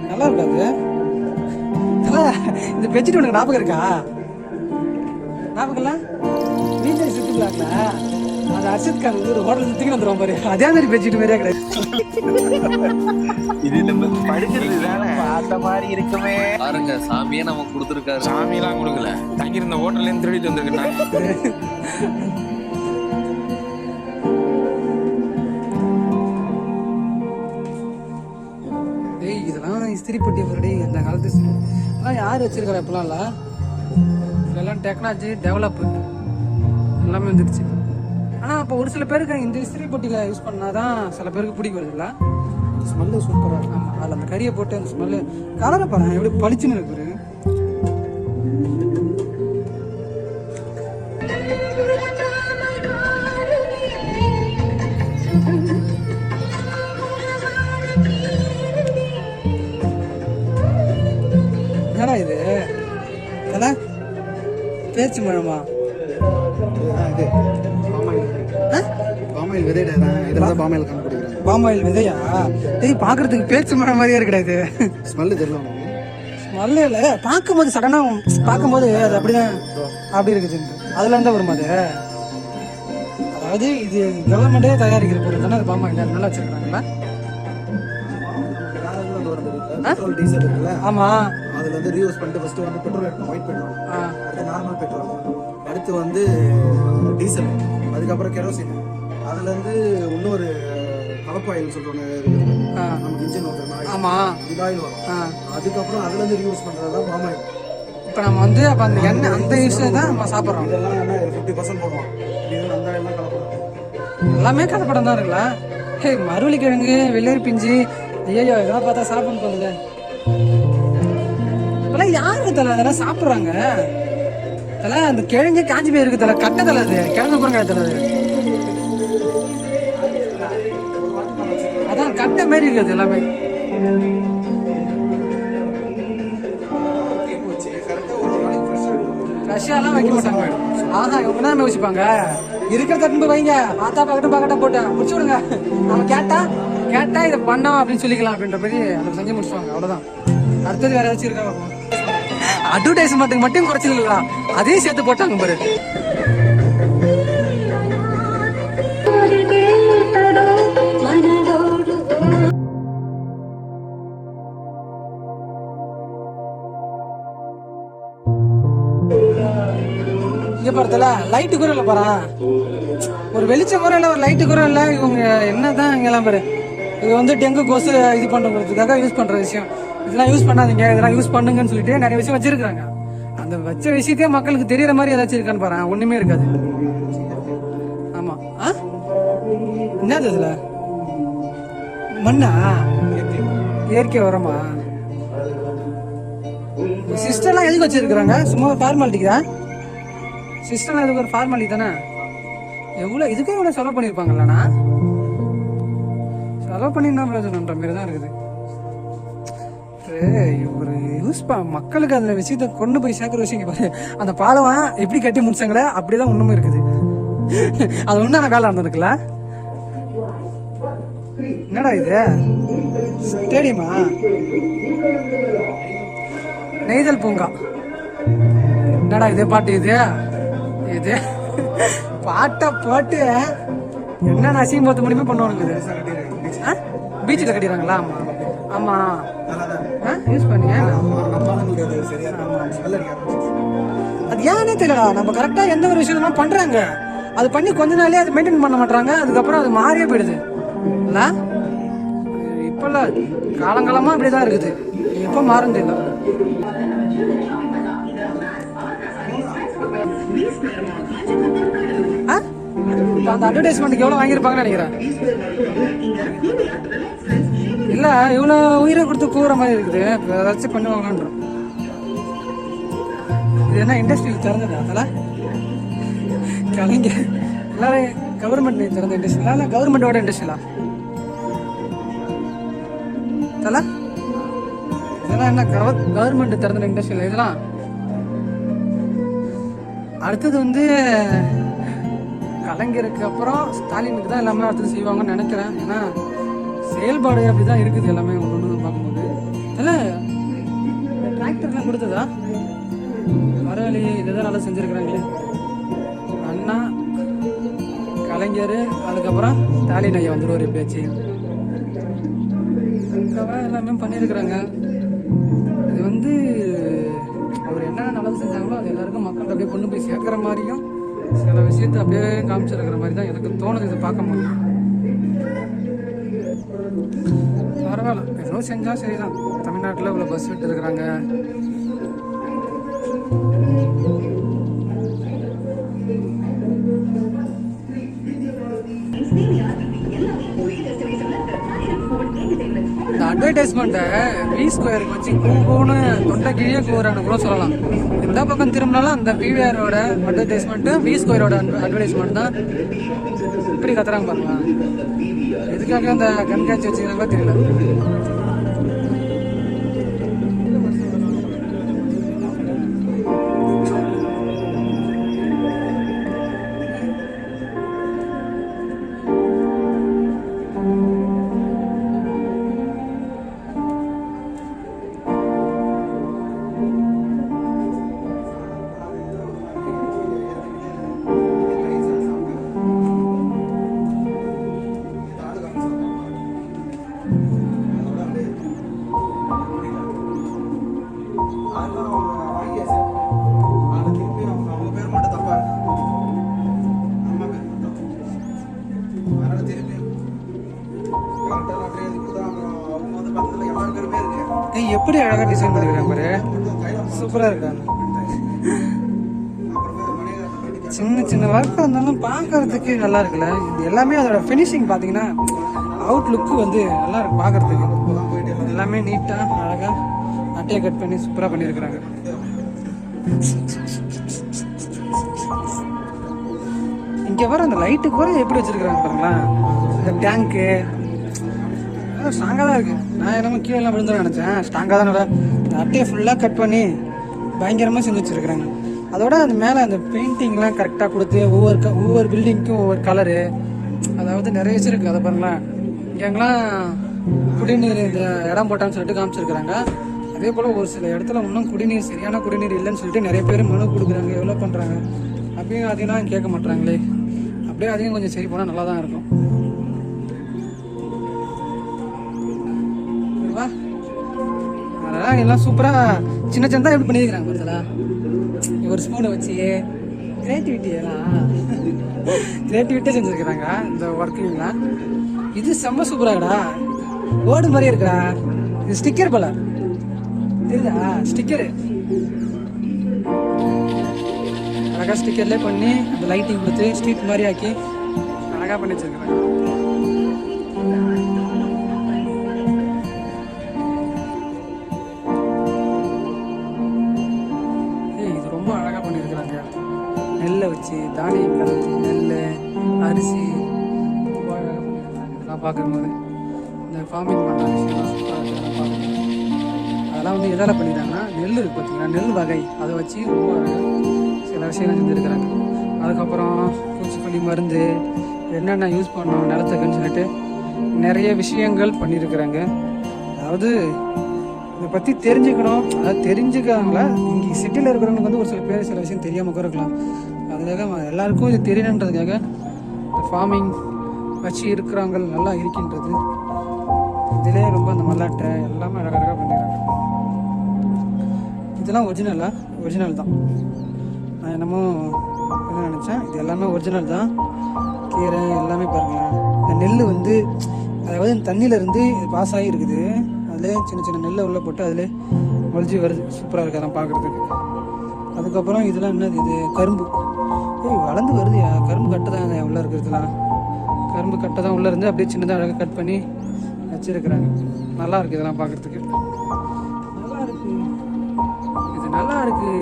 நல்லா இருக்காது. இந்த பெட்ஷீட் உனக்கு ஞாபகம் இருக்கா? ஞாபகம் இல்ல? வீட்டில் சுத்திக்கலாம்ல, அது அர்ஷத் கான் ஒரு ஹோட்டல் சுத்திக்கு வந்துடுவோம் பாரு. அதே மாதிரி பெட்ஷீட் மாதிரியே கிடையாது. இது நம்ம படிக்கிறது தானே அந்த மாதிரி இருக்குமே பாருங்க. சாமியே நம்ம கொடுத்துருக்காரு. சாமியெல்லாம் கொடுக்கல, தங்கியிருந்த ஹோட்டல்ல இருந்து திருடிட்டு வந்திருக்கேன். இஸ்திரி பட்டி பொருடி அந்த காலத்து அதெல்லாம் யார் வச்சிருக்கிறா? இப்பெல்லாம் இல்லை, இதெல்லாம் டெக்னாலஜி டெவலப் எல்லாமே வந்துடுச்சு. ஆனால் அப்போ ஒரு சில பேருக்கு இந்த இஸ்திரி பொட்டியில் யூஸ் பண்ணாதான் சில பேருக்கு பிடிக்க வருதுல்ல. ஸ்மெல்லு சூப்பராக இருக்கும். ஆமாம், அதில் அந்த கறியை போட்டு அந்த ஸ்மெல்லு கலரை பாருங்க எப்படி பளிச்சுன்னு இருக்கு. என்னடா இது பேச்சு மழமா? பாமாயில் விதையா? சரி, பாக்குறதுக்கு பேச்சு மழை மாதிரியே இருக்கிறது. ஸ்மெல்லு தெரியல. ஸ்மெல்லு இல்லை, பார்க்கும்போது சடனா பார்க்கும்போது அது அப்படிதான் அப்படி இருக்குது. அதுல இருந்தா வருமா அது? அதாவது இது கவர்மெண்டே தயாரிக்கிற பொருள் தானே அது. பாமாயில் நல்லா வச்சிருக்காங்களா? டீசல் இருக்குல்ல, ஆமா, அதுல வந்து ரீயூஸ் பண்ணிட்டு ஃபர்ஸ்ட் வந்து பெட்ரோல் எடுத்தோம், ஒயிட் பெட்ரோல், அடுத்து நார்மல் பெட்ரோல், அடுத்து வந்து டீசல், அதுக்கப்புறம் கெரோசின், அதுல இருந்து இன்னொரு கலப்பு ஆயில் சொல்றோன்னு நமக்கு இன்ஜின் ஓட்டுறோம், ஆமா இதாயில் வரும். அதுக்கப்புறம் அதுல இருந்து ரீயூஸ் பண்றதுதான் பாம் ஆயில். இப்போ நம்ம வந்து அப்போ அந்த எண்ணெய் அந்த யூஸ் தான் நம்ம சாப்பிட்றோம். இதெல்லாம் என்ன 50% போடுவோம். இது அந்த எல்லாம் கலப்படம், எல்லாமே கலப்படம் தான் இருக்குல்ல. ஹே, மருவள்ளி கிழங்கு, வெள்ளரி பிஞ்சு, ஐயோ இதெல்லாம் பார்த்தா சாப்பிடணும் போகுது. இப்பெல்லாம் யாருக்கு தலை அதெல்லாம் சாப்பிட்றாங்க? தலை அந்த கிழங்கு காஞ்சி போய் இருக்கு தலை. கட்டை தலை அது கிழங்கு கூட தலை. அதான் கட்டை மாரி இருக்குது எல்லாமே. ஃப்ரெஷ்ஷாலாம் வைக்க மாட்டாங்க. ஆஹா, இவங்க தான் யோசிப்பாங்க. இருக்கிற தட்டு வைங்க, ஆத்தா பாக்கட்டும் போட்டு முடிச்சு விடுங்க. நம்ம கேட்டா இதை பண்ணோம் அப்படின்னு சொல்லிக்கலாம் அப்படின்ற மாதிரி அதை செஞ்சு முடிச்சுவாங்க. அவ்வளோதான். அடுத்தது வேற ஏதாச்சும் இருக்கா? அட்வர்டைஸ்மெண்ட்டுக்கு மட்டும் குறைச்சிருக்கா, அதையும் சேர்த்து போட்டாங்க பாரு. இங்க பார்த்தல லைட்டு கூட இல்லை பாரு. ஒரு வெளிச்சம் கூட இல்லை, ஒரு லைட்டு கூட இல்லை. இவங்க என்னதான் இங்கெல்லாம் பாரு. இது வந்து டெங்கு கொசு இது பண்ணுறதுக்காக யூஸ் பண்ணுற விஷயம். இதெல்லாம் யூஸ் பண்ணாதீங்க, இதெல்லாம் யூஸ் பண்ணுங்கன்னு சொல்லிட்டு நிறைய விஷயம் வச்சிருக்காங்க. அந்த வச்ச விஷயத்தையே மக்களுக்கு தெரியற மாதிரி ஏதாச்சும் இருக்கான்னு பாரு, ஒண்ணுமே இருக்காது. ஆமா. என்னது இதுல மண்ணா? இயற்கை உரமா? சிஸ்டர்லாம் எதுக்கு வச்சிருக்காங்க? சும்மா ஃபார்மாலிட்டிக்கு தான். சிஸ்டர்லாம் எதுக்கு ஒரு ஃபார்மாலிட்டி தானே? எவ்வளோ இதுக்கே இவ்வளோ செலவு பண்ணியிருப்பாங்கல்லண்ணா? செலவு பண்ணி என்ன பிரயோஜனன்ற மாதிரி தான் இருக்குது. ஒரு மக்களுக்கு அந்த விஷயத்த கொண்டு போய் சேர்க்குற விஷயம் பாரு. அந்த பாலம் எப்படி கட்டி முடிச்சாங்களே அப்படிதான் ஒண்ணுமே இருக்குது. அது ஒன்றான வேலை நடந்திருக்குல்ல. என்னடா இது ஸ்டேடியமா? நெய்தல் பூங்கா. என்னடா இது பாட்டு? இது பாட்டை போட்டு என்ன நசியம் பார்த்து முடியுமே பண்ணுவானுங்க. பீச்சில் கட்டிடுறாங்களா? ஆமா ஆமா, யூஸ் பண்ணியா? அது ஏன்னே தெரியலடா. நம்ம கரெக்டா எந்த ஒரு விஷயம் பண்றாங்க, அது பண்ணி கொஞ்ச நாளே அது மெயின்டைன் பண்ண மாட்டாங்க. அதுக்கப்புறம் அது மாறியே போயிடுது இல்ல. இப்பெல்லாம் காலங்காலமா அப்படிதான் இருக்குது. எப்ப மாறும் தெரியல. அந்த அட்வர்டைஸ்மெண்ட்டுக்கு எவ்வளவு வாங்கியிருப்பாங்கன்னு நினைக்கிறேன். இல்ல இவ்வளவு உயிரை கொடுத்து கூற மாதிரி இருக்குது. ஏதாச்சும் பண்ணுவாங்கன்ற. இது என்ன இண்டஸ்ட்ரியல் திறந்தது? அதெல்லாம் கலைஞர் எல்லாரும் கவர்மெண்ட் திறந்த இண்டஸ்ட்ரியலா இல்ல கவர்மெண்டோட இண்டஸ்ட்ரியலா? இதெல்லாம் என்ன கவர்மெண்ட் திறந்த இண்டஸ்ட்ரியல் இதெல்லாம்? அடுத்தது வந்து கலைஞருக்கு அப்புறம் ஸ்டாலினுக்கு தான் எல்லாமே அடுத்தது செய்வாங்கன்னு நினைக்கிறேன். ஏன்னா செயல்பாடு அப்படிதான் இருக்குது எல்லாமே ஒன்று பார்க்கும்போது. இல்லை டிராக்டர்லாம் கொடுத்ததா? பரவாயில்லையே, இதுதான் நல்லா செஞ்சுருக்குறாங்களே. அண்ணா, கலைஞர், அதுக்கப்புறம் ஸ்டாலின் ஐயா வந்துடுவார் பேச்சு. எல்லாமே பண்ணியிருக்கிறாங்க. இது வந்து அவர் என்ன நல்லது செஞ்சாங்களோ அது எல்லாருக்கும் மக்கள் அப்படியே கொண்டு போய் சேர்க்குற மாதிரியும் சில விஷயத்தை அப்படியே காமிச்சிருக்கிற மாதிரி தான் எனக்கு தோணுது. இது பார்க்க முடியும். பரவாயில்ல, ஏதோ செஞ்சா சரிதான். தமிழ்நாட்டில் இவ்வளோ பஸ் விட்டு இருக்கிறாங்க. இந்த அட்வர்டைஸ்மெண்ட்டை வி ஸ்கொயருக்கு வச்சு கூன்னு தொண்டை கிழியே கூறான்னு கூட சொல்லலாம். எந்த பக்கம் திரும்பினாலும் அந்த பிவிஆரோட அட்வர்டைஸ்மெண்ட்டு வி ஸ்கொயரோட அட்வர்டைஸ்மெண்ட் தான். இப்படி கத்துறாங்க பாருங்களா. எதுக்காக அந்த கண்காட்சி வச்சுக்கிறாங்களோ தெரியல. எப்படி அழகா டிசைன் பண்ணிருக்காங்க பாரு. சூப்பரா இருக்காங்க. சின்ன சின்ன ஒர்க் இருந்தாலும் பார்க்கறதுக்கு நல்லா இருக்குல்ல. இது எல்லாமே அதோட ஃபினிஷிங் பார்த்தீங்கன்னா அவுட் லுக்கு வந்து நல்லா இருக்கு பார்க்கறதுக்கு. எல்லாமே நீட்டா அழகா அட்டையை கட் பண்ணி சூப்பரா பண்ணியிருக்கிறாங்க. இங்க வர அந்த லைட்டுக்கு வர எப்படி வச்சிருக்காங்க பாருங்களா. இந்த டேங்க்கு ஸ்ட்ராங்காக தான் இருக்குது. நான் என்னமோ கீழே எல்லாம் விழுந்துடும் நினச்சேன். ஸ்ட்ராங்காக தான் இந்த அட்டையை ஃபுல்லாக கட் பண்ணி பயங்கரமாக செஞ்சு வச்சுருக்குறாங்க. அதோட அது மேலே அந்த பெயிண்டிங்லாம் கரெக்டாக கொடுத்து ஒவ்வொரு பில்டிங்க்கும் ஒவ்வொரு கலரு, அதாவது நிறைய வச்சுருக்கு. அதை பாருங்களேன். இங்கெங்கெல்லாம் குடிநீர் இந்த இடம் போட்டான்னு சொல்லிட்டு காமிச்சிருக்கிறாங்க. அதே போல் ஒரு சில இடத்துல இன்னும் குடிநீர் சரியான குடிநீர் இல்லைன்னு சொல்லிட்டு நிறைய பேர் மனு கொடுக்குறாங்க. எவ்வளோ பண்ணுறாங்க அப்படியும் அதிகம் கேட்க மாட்டுறாங்களே. அப்படியே அதிகம் கொஞ்சம் சரி போனால் நல்லா தான் இருக்கும். அதெல்லாம் எல்லாம் சூப்பராக சின்ன சின்னதாக எப்படி பண்ணியிருக்கிறாங்க பார்த்தலா. ஒரு ஸ்பூனை வச்சு கிரியேட்டிவிட்டியாக செஞ்சுருக்கிறாங்க இந்த ஒர்க்கிங்லாம். இது செம்ம சூப்பராகடா. ஓடு மாதிரியே இருக்கா. இது ஸ்டிக்கர் போல தெரியுதா? ஸ்டிக்கரு அழகாக ஸ்டிக்கர்லேயே பண்ணி அந்த லைட்டிங் கொடுத்து ஸ்ட்ரீட் மாதிரி ஆக்கி அழகாக பண்ணி வச்சுருக்குறாங்க. இது ரொம்ப அழகாக பண்ணியிருக்கிறாங்க. நெல்லை வச்சு தானியங்கள், நெல், அரிசி ரொம்ப அழகாக பண்ணியிருக்காங்க. இதெல்லாம் பார்க்கும்போது இந்த ஃபார்மிங் பண்ணுற விஷயம்லாம் சூப்பராக இருக்குது. பார்க்குறது அதெல்லாம் வந்து எதால் பண்ணிடுறாங்கன்னா நெல் இருக்குது பார்த்தீங்கன்னா, நெல் வகை அதை வச்சு ரொம்ப அழகாக சில விஷயங்கள் செஞ்சுருக்கிறாங்க. அதுக்கப்புறம் பூச்சிக்கொல்லி மருந்து என்னென்ன யூஸ் பண்ணோம் நிலத்துக்குன்னு சொல்லிட்டு நிறைய விஷயங்கள் பண்ணியிருக்கிறாங்க. அதாவது இதை பற்றி தெரிஞ்சுக்கணும், அதாவது தெரிஞ்சுக்காங்களா இங்கே சிட்டியில் இருக்கிறவங்களுக்கு வந்து ஒரு சில பேர் சில விஷயம் தெரியாமல் கூட இருக்கலாம். அதுக்காக எல்லாருக்கும் இது தெரியணுன்றதுக்காக இந்த ஃபார்மிங் வச்சு இருக்கிறவங்க நல்லா இருக்கின்றது. இதிலே ரொம்ப அந்த மல்லாட்டை எல்லாமே அழகாக பண்ணிடுறாங்க. இதெல்லாம் ஒரிஜினல் தான். நான் என்னமோ என்ன நினச்சேன், இது எல்லாமே ஒரிஜினல் தான். கீரை எல்லாமே பாருங்களேன். இந்த நெல் வந்து அதாவது தண்ணியிலேருந்து பாஸ் ஆகி இருக்குது. அதிலே சின்ன சின்ன நெல்லை உள்ளே போட்டு அதிலே மொழிச்சி வருது. சூப்பராக இருக்குது அதெல்லாம் பார்க்குறதுக்கு. அதுக்கப்புறம் இதெல்லாம் என்னது, இது கரும்பு வளர்ந்து வருது. கரும்பு கட்டை தான் உள்ளே இருக்கிறதுலாம். கரும்பு கட்டை தான் உள்ளே இருந்து அப்படியே சின்னதாக அழகாக கட் பண்ணி வச்சுருக்குறாங்க. நல்லா இருக்குது இதெல்லாம் பார்க்குறதுக்கு. நல்லா இருக்குது, இது நல்லா இருக்குது.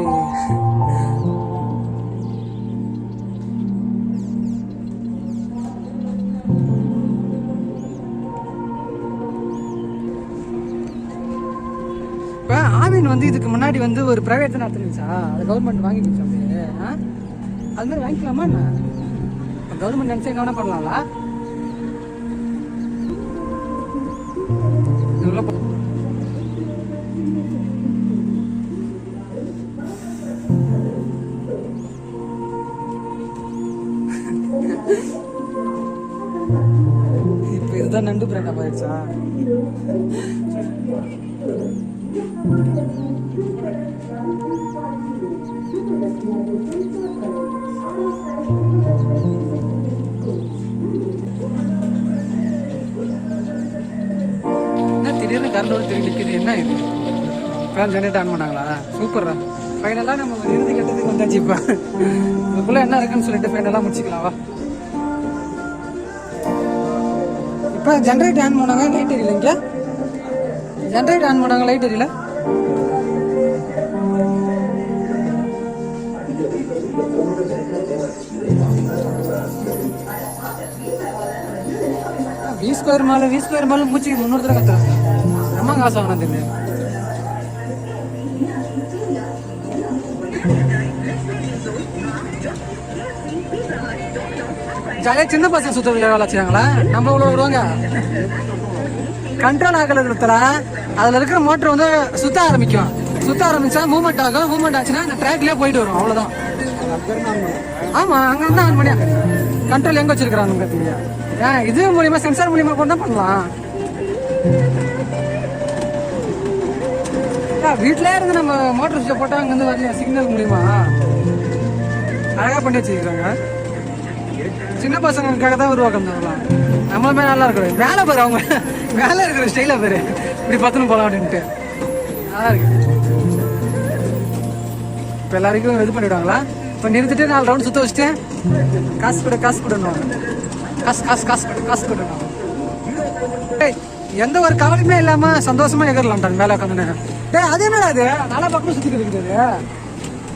இப்போ ஆவின் வந்து இதுக்கு முன்னாடி வந்து ஒரு ப்ரைவேட் தான் நடத்துனுச்சா, அது கவர்மெண்ட் வாங்கி கொடுத்தா அப்படியே. அது மாதிரி வாங்கிக்கலாமா என்ன? கவர்மெண்ட் நினச்சா என்ன பண்ணலாம்ல? இப்போ இதுதான் நண்டு பிராண்டா போயிடுச்சா? திடீர்னு கரண்ட் வந்து திரும்பி நிற்கிது, என்ன இது? இப்போ ஜெனரேட் ஆன் பண்ணாங்களா? சூப்பர்ரா. ஃபைனலாக நம்ம இறுதி கட்டத்துக்கு வந்தாச்சு. இப்போ இதுக்குள்ளே என்ன இருக்குன்னு சொல்லிட்டு ஃபைனலாக முடிச்சுக்கலாம் வா. இப்போ ஜென்ரேட் ஆன் பண்ணாங்க, லைட் எரியல. இங்கே ஜென்ரேட் ஆன் பண்ணாங்க, லைட் எரியல. வி ஸ்கொயர் மாலும் பூச்சிக்கு 300 தடவை கத்துறாங்க. நம்ம காசு ஆகணும் தெரியும். ஜாலியாக சின்ன பசங்க சுத்த வேலை வச்சுக்காங்களா? நம்ம இவ்வளோ விடுவாங்க. கண்ட்ரோல் ஆகல இடத்துல அதில் இருக்கிற மோட்டர் வந்து சுத்த ஆரம்பிச்சா மூவ்மெண்ட் ஆகும். மூவ்மெண்ட் ஆச்சுன்னா அந்த ட்ராக்லேயே போயிட்டு வரும். அவ்வளோதான். ஆமாம், அங்கே இருந்தால் ஆன் பண்ணியா கண்ட்ரோல் எங்கே வச்சிருக்கிறாங்க பார்த்தீங்க. இது மூலியமா சென்சார் மூலியமா கூட பண்ணலாம். வீட்டிலே இருந்து நம்ம மோட்டர் சுவிட்சை போட்டால் அங்கேருந்து வரலையா சிக்னல் மூலியமா அழகாக பண்ணி வச்சுருக்காங்க. சின்ன பசங்களுக்காக தான் உருவாக்குறதுலாம். நம்மளுமே நல்லா இருக்கிறோம். வேலை பேர் அவங்க வேலை இருக்கிற ஸ்டைல பேர் இப்படி பத்துன்னு போகலாம் அப்படின்ட்டு நல்லா இருக்கு. இப்போ எல்லாருக்கும் இது பண்ணிவிடுவாங்களா? இப்போ நிறுத்திட்டு 4 ரவுண்ட் சுற்ற வச்சுட்டு காசு கொடுணும். காசு கொடுணும். எந்த ஒரு கவலையுமே இல்லாம சந்தோஷமா எகரலாம் மேல உட்காந்து. அதே மாதிரி அது நல்லா பக்கம் சுத்திட்டு இருக்குது.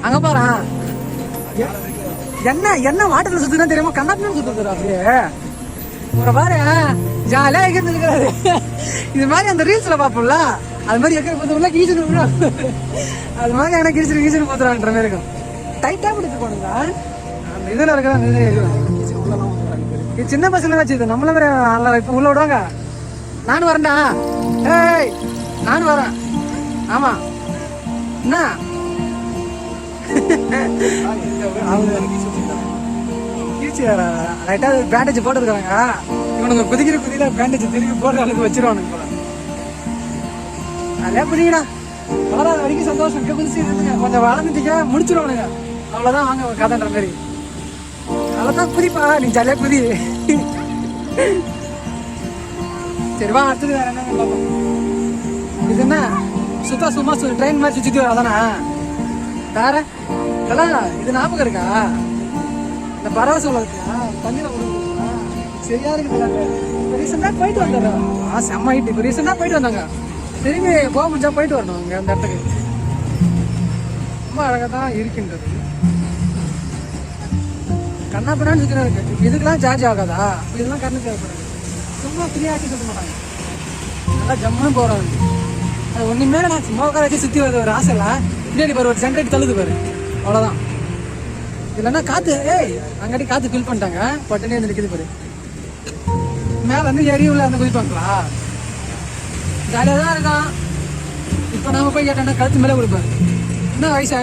அங்க பாரு, என்ன வாட்டர்ல சுத்துனா தெரியுமா, கண்ணாப்பின்னு சுத்துறது அப்படியே. ஒரு பாரு ஜாலியா எகிறது. இது மாதிரி அந்த ரீல்ஸ்ல பாப்போம்ல, அது மாதிரி எக்கிற பார்த்தோம்ல கீச்சனு, அது மாதிரி எனக்கு கீச்சனு போத்துறான்ற மாதிரி இருக்கும். டைட்டா பிடிச்சு போனுங்க. அந்த இதுல இருக்கிற அந்த இது சின்ன பசங்க வச்சு நம்மள வேற இப்ப உள்ள விடுவாங்க. நானும் வரேன்டா. ஏய் நானும் வரேன். ஆமா என்ன லைட்டா பேண்டேஜ் போட்டுருக்காங்க. இவனுங்க குதிக்கிற குதியில பேண்டேஜ் திருப்பி போடுற அளவுக்கு வச்சிருவானுங்க போல. அதே புதியடா வளராத வரைக்கும் சந்தோஷம். குதிச்சு கொஞ்சம் வளர்ந்துட்டீங்க முடிச்சிருவானுங்க. அவ்வளவுதான் வாங்க கதைன்ற மாதிரி. அவ்வளோதான் புதிப்பா, நீ ஜாலியாக புதி. சரிவா, அடுத்தது வேற என்ன பார்ப்போம். இது என்ன சும்மா ட்ரெயின் மாதிரி சுற்றிட்டு வர அதானே வேற இதெல்லாம் இது ஞாபகம் இருக்கா? இந்த பரவச உலகத்துல தண்ணியில விழுந்துருக்கா? சரியா இருக்குல்ல? இப்போ ரீசெண்டாக போயிட்டு வந்துடுறோம். செம்ம ஹைட். இப்போ ரீசெண்டாக போயிட்டு வந்தாங்க. திரும்பி போக முடிஞ்சா போயிட்டு வரணும் இங்கே அந்த இடத்துக்கு. ரொம்ப அழகாக தான் இருக்கின்றது. கண்ணா பின்னான்னு சுற்றினா இருக்கு. இதுக்கெல்லாம் சார்ஜ் ஆகாதா? இதெல்லாம் கண்ணு தேவைப்படாது. சும்மா ஃப்ரீயாக்கி சுற்ற மாட்டாங்க. நல்லா ஜம்முன்னு போகிறாங்க. அது ஒன்றுமே நான் சும்மா உட்கார சுற்றி வருது ஒரு ஆசை இல்லை. பின்னாடி பாரு ஒரு ஜென்ரேட் தள்ளுது பாரு, அவ்வளோதான். இல்லைன்னா காற்று அங்காட்டி காற்று ஃபில் பண்ணிட்டாங்க. பட்டுனே வந்து நிற்கிது பாரு. மேலே வந்து எரியுள்ள அந்த குதிப்பாங்களா? ஜாலியாக தான் இருக்கான். இப்போ நாம போய் கேட்டோம்னா கழுத்து மேலே கொடுப்பாரு. என்ன வயசாக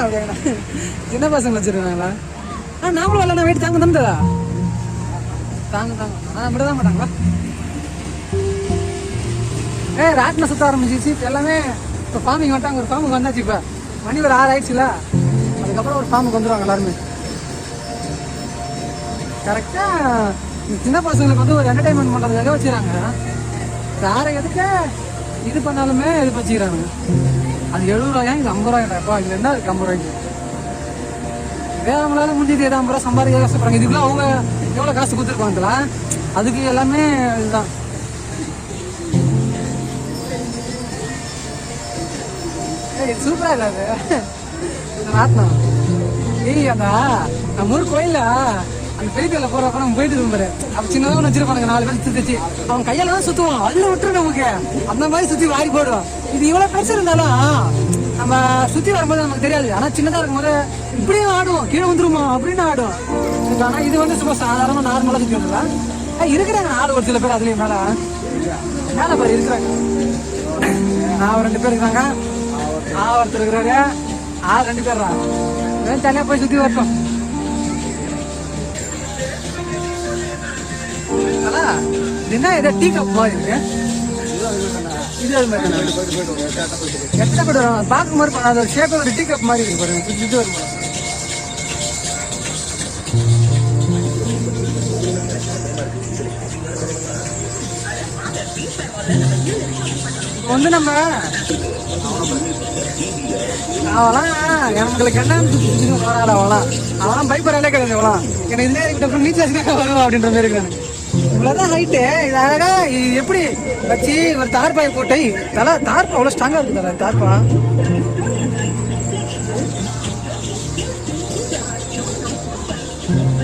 அப்படியே சின்ன பசங்க வச்சுருக்காங்களா? நாமளும் வரல. வெயிட் தாங்க தந்ததா தாங்க ஆனால் விட தான் மாட்டாங்களா? ராட்டின சுற்ற ஆரம்பிச்சிச்சு. இப்போ எல்லாமே இப்போ ஃபார்மிங் வந்துட்டாங்க. ஒரு ஃபார்முக்கு வந்தாச்சு. இப்போ மணி ஒரு 6 ஆயிடுச்சுல. அதுக்கப்புறம் ஒரு ஃபார்முக்கு வந்துடுவாங்க எல்லாருமே. கரெக்டாக சின்ன பசங்களுக்கு வந்து ஒரு என்டர்டைன்மெண்ட் பண்ணுறதுக்காக வச்சுக்கிறாங்க. வேறு எதுக்கு இது பண்ணாலுமே இது வச்சுக்கிறாங்க. அது 70 ரூபாயா, இது 50 ரூபாய்ப்பா. இது என்ன இருக்குது 50 ரூபாய்க்கு? வேற அவங்களால முடிஞ்சது ஏதோ 50 ரூபா சம்பாதிக்க கஷ்டப்படுறாங்க. இதுக்குள்ள அவங்க எவ்வளோ காசு கொடுத்துருப்பாங்களா? அதுக்கு எல்லாமே இதுதான். சூப்பரா இல்ல அது ராட்டினம். அந்த நம்ம ஊர் கோயில்ல அந்த பெரிய கோயில போறப்ப நம்ம போயிட்டு இருப்பாரு. அப்ப சின்னதாக ஒன்று வச்சிருப்பாங்க 4 பேர் சுத்தி. அவன் கையால தான் சுத்துவான். அதுல விட்டுரும் நமக்கு. அந்த மாதிரி சுத்தி வாரி போடுவான். இது இவ்வளவு பெருசு இருந்தாலும் நம்ம சுத்தி வரும்போது நமக்கு தெரியாது. ஆனா சின்னதா இருக்கும்போது இப்படியும் ஆடும், கீழே வந்துருமா அப்படின்னு ஆடும். ஆனா இது வந்து சும்மா சாதாரணமா நார்மலா சுத்தி வந்துடலாம். இருக்கிறாங்க ஆடு ஒரு சில பேர். அதுலயும் மேல பாரு இருக்கிறாங்க. நான் 2 பேர் இருக்காங்க. ஒருத்தர் இருக்கிறாரு. 2 பேர்ரா. தனியா போய் சுத்தி வரட்டும். என்ன இதை டீ கப் மாதிரி இருக்கு. இது அது மாதிரி எத்தனை பேர் வரும் பார்க்கும் மாதிரி பண்ணாத ஒரு ஷேப். ஒரு டீ கப் மாதிரி இருக்கு பாருங்க. இது வரும். வந்து நம்ம அவெல்லாம் எங்களுக்கு என்ன அவெல்லாம் பைப்பராலே கிடையாது. அவெல்லாம் என்ன இதுல இருக்கிட்ட நீச்சல் வரும் அப்படின்ற மாதிரி இருக்காங்க. இவ்வளவுதான் ஹைட்டு. இது அழகா எப்படி வச்சு ஒரு தார்பாயை போட்டு தார்பா அவ்வளோ ஸ்ட்ராங்கா இருக்கு தர தார்பா.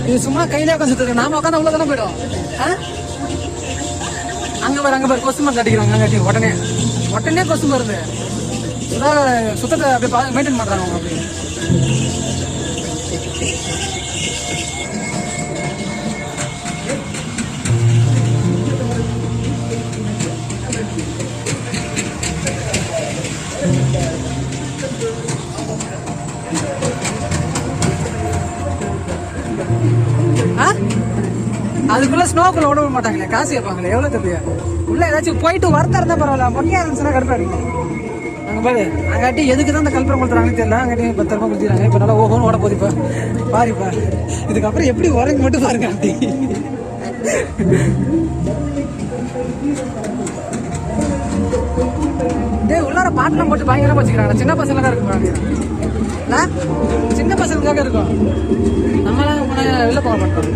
இது சும்மா கையிலே உட்காந்து சுத்துருக்கு. நாம உட்காந்து அவ்வளோ தானே போயிடும். அங்க பாரு கொசு மருந்து அடிக்கிறாங்க. அங்காட்டி உடனே கொசு மருந்து. சுத்தத்தை அப்படியே மெயின்டைன் பண்றாங்க அவங்க. அப்படி அதுக்குள்ள ஸ்னோக்குள்ள விட மாட்டாங்களே. காசு கேட்பாங்களே. எவ்வளவு தெரியா உள்ள ஏதாச்சும் போயிட்டு வரத்தா இருந்தா பரவாயில்ல. மொக்கையா இருந்துச்சுன்னா கடுப்பா இருக்கு. அங்க பாரு அங்காட்டி எதுக்கு தான் அந்த கல்பரம் கொடுத்துறாங்கன்னு தெரியல. அங்காட்டி 10 ரூபாய் கொடுத்துறாங்க. இப்ப நல்லா ஓஹோன்னு ஓட போகுது. இப்ப பாருப்பா இதுக்கப்புறம் எப்படி உறங்கி மட்டும் பாருங்க. ஆண்டி உள்ளார பாட்டெல்லாம் போட்டு பயங்கரமா வச்சுக்கிறாங்க. சின்ன பசங்க தான் இருக்கு. சின்ன பசங்களுக்காக இருக்கும். நம்மளாம் வெளில போக மாட்டோம்.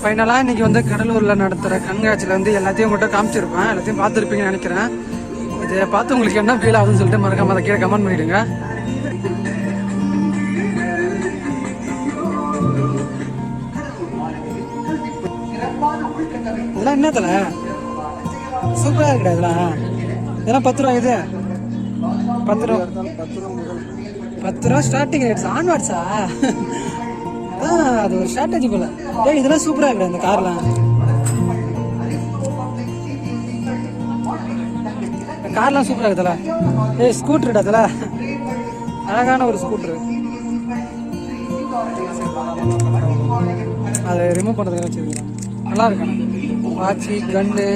ஃபைனலாக இன்னைக்கு வந்து கடலூரில் நடத்துகிற கண்காட்சியில் வந்து எல்லாத்தையும் மட்டும் காமிச்சிருப்பேன். எல்லாத்தையும் பார்த்துருப்பீங்கன்னு நினைக்கிறேன். இதை பார்த்து உங்களுக்கு என்ன ஃபீல் ஆகுதுன்னு சொல்லிட்டு மறக்காம அதை கீழே கமெண்ட் பண்ணிவிடுங்க. இதெல்லாம் என்னத்துல சூப்பராக இருக்குடா. இதெல்லாம் 10 ரூபா. இது 10 ரூபா. 10 ரூபா ஸ்டார்டிங் ரேட்ஸ். ஆன்வார்ட்ஸா? அது ஒரு ஸ்ட்ராட்டஜி போல. இதெல்லாம் சூப்பரா இருக்கு. இந்த கார்லாம் சூப்பரா இருக்குதுல. ஸ்கூட்டர் அதுல அழகான ஒரு ஸ்கூட்டர். அதை ரிமூவ் பண்றதுக்கு வச்சிருக்கேன். நல்லா இருக்கு. வாட்சி, கன்னு,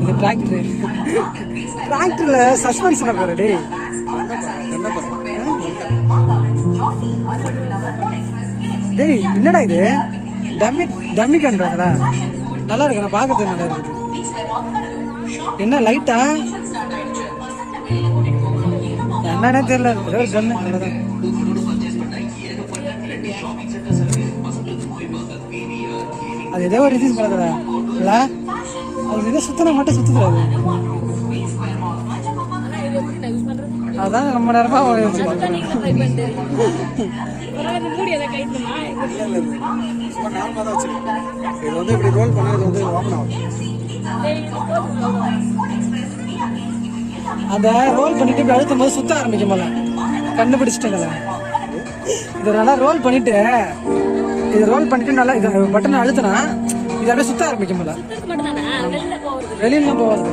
இது டிராக்டரு. டிராக்டர்ல சஸ்பென்ஷன் பாரு டேய். டேய் என்னடா இது? டம்மி கன்றாங்களா? நல்லா இருக்கு, நான் பார்க்கறது நல்லா இருக்குது. என்ன லைட்டா? என்னன்னே தெரியல, ஒரே ஒரு கன்னு அவ்வளோதான். அது ஏதோ ஒரு இது பண்ணுறா இல்ல, அது ஏதோ சுத்தனை மட்டும் சுத்துறாரு. அதான் ரொம்ப நேரமா இது வந்து இப்படி ரோல் பண்ணா இது வந்து ஓப்பன் ஆகும். அந்த ரோல் பண்ணிட்டு இப்படி அழுத்தும் போது சுத்த ஆரம்பிக்கும் போல கண்டுபிடிச்சிட்டேங்கல்ல. இது நல்லா ரோல் பண்ணிட்டு நல்லா இது பட்டனை அழுத்தினா இது அப்படியே சுத்த ஆரம்பிக்கும் போல. வெளியில போகிறது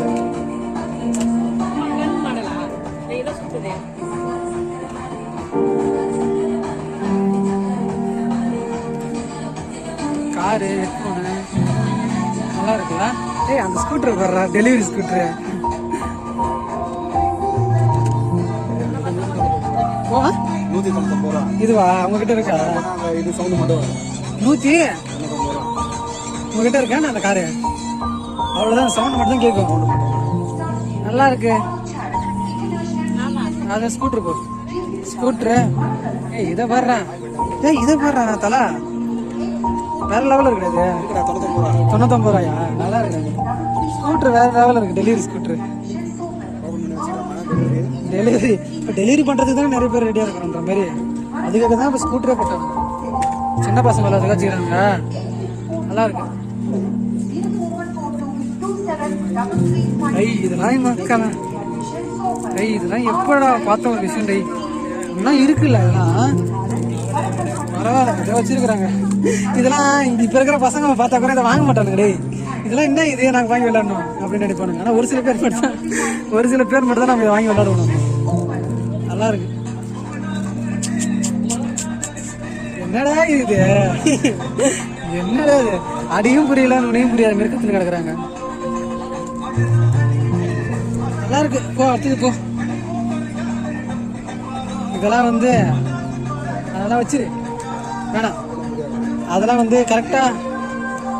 காரு, ஹெட்ஃபோனு நல்லா இருக்குல்ல. ஏய் அந்த ஸ்கூட்டர் வர்றா, டெலிவரி ஸ்கூட்டரு. இதுவா உங்ககிட்ட இருக்கா? இது சவுண்ட் மட்டும் வரும். 190 உங்ககிட்ட இருக்கா? அந்த காரு அவ்வளோதான், சவுண்ட் மட்டும் தான் கேட்கும். நல்லா இருக்கு. அதான் ஸ்கூட்டர் போ, ஸ்கூட்டரு. ஏய் இதை பாடுறேன், இதை பாடுறேன் தலா, வேற லெவலில் இருக்குது. 99 ரூபாயா? நல்லா இருக்கு ஸ்கூட்டர், வேற லெவலில் இருக்கு. Delivery scooter. டெலிவரி இப்போ டெலிவரி பண்ணுறதுக்கு தான் நிறைய பேர் ரெடியாக இருக்கிறன்ற மாதிரி, அதுக்காக தான் இப்போ ஸ்கூட்டரே போட்டாங்க. சின்ன பசங்க அதெல்லாம் வச்சுக்கிறாங்க. நல்லா இருக்கு. இதெல்லாம் மக்கள் இதெல்லாம் எப்படா பார்த்த ஒரு விஷயம் டை, இன்னும் இருக்குல்ல இதெல்லாம். பரவாயில்ல இதை வச்சிருக்கிறாங்க. இதெல்லாம் இப்போ இருக்கிற பசங்க பார்த்தா கூட இதை வாங்க மாட்டானுங்க டே. இதெல்லாம் என்ன இதே நாங்கள் வாங்கி விளையாடணும் அப்படின்னு நினைப்பானுங்க. ஆனால் ஒரு சில பேர் மட்டும் தான் நம்ம இதை வாங்கி விளையாடணும். நல்லா இருக்கு. என்னடா இது, என்னடா இது? அடியும் புரியல, நுனையும் புரியாத மிருக்கத்தில் கிடக்குறாங்க. நல்லா இருக்கு. போ அடுத்தது போ. இதெல்லாம் வந்து அதெல்லாம் வச்சிரு, வேணாம். அதெல்லாம் வந்து கரெக்டா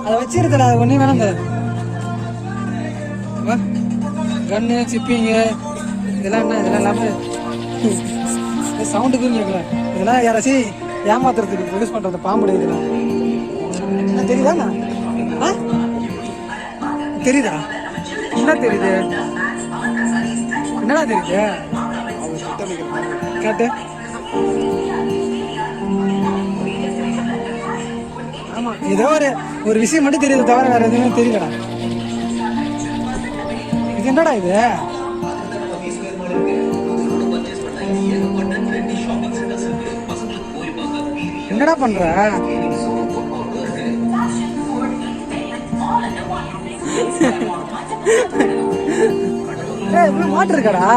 அதை வச்சிருக்கல, அது ஒன்றும் வேணாம். கன்னு, சிப்பிங்கு இதெல்லாம் என்ன, இதெல்லாம் இல்லாமல் சவுண்டுக்கு கேட்கல. இதெல்லாம் யாராச்சும் ஏமாத்துறதுக்கு யூஸ் பண்ணுறது, பாம்பு இதெல்லாம். என்ன தெரியுதா? தெரியுதா? என்ன தெரியுது? என்னடா தெரியுது? கேட்டு ஆமா, ஏதோ ஒரு விஷயம் மட்டும் தெரியுது, தவிர வேற எதுவுமே தெரியலடா. இது என்னடா இது? என்னடா பண்ற? மாட்டு இருக்காடா,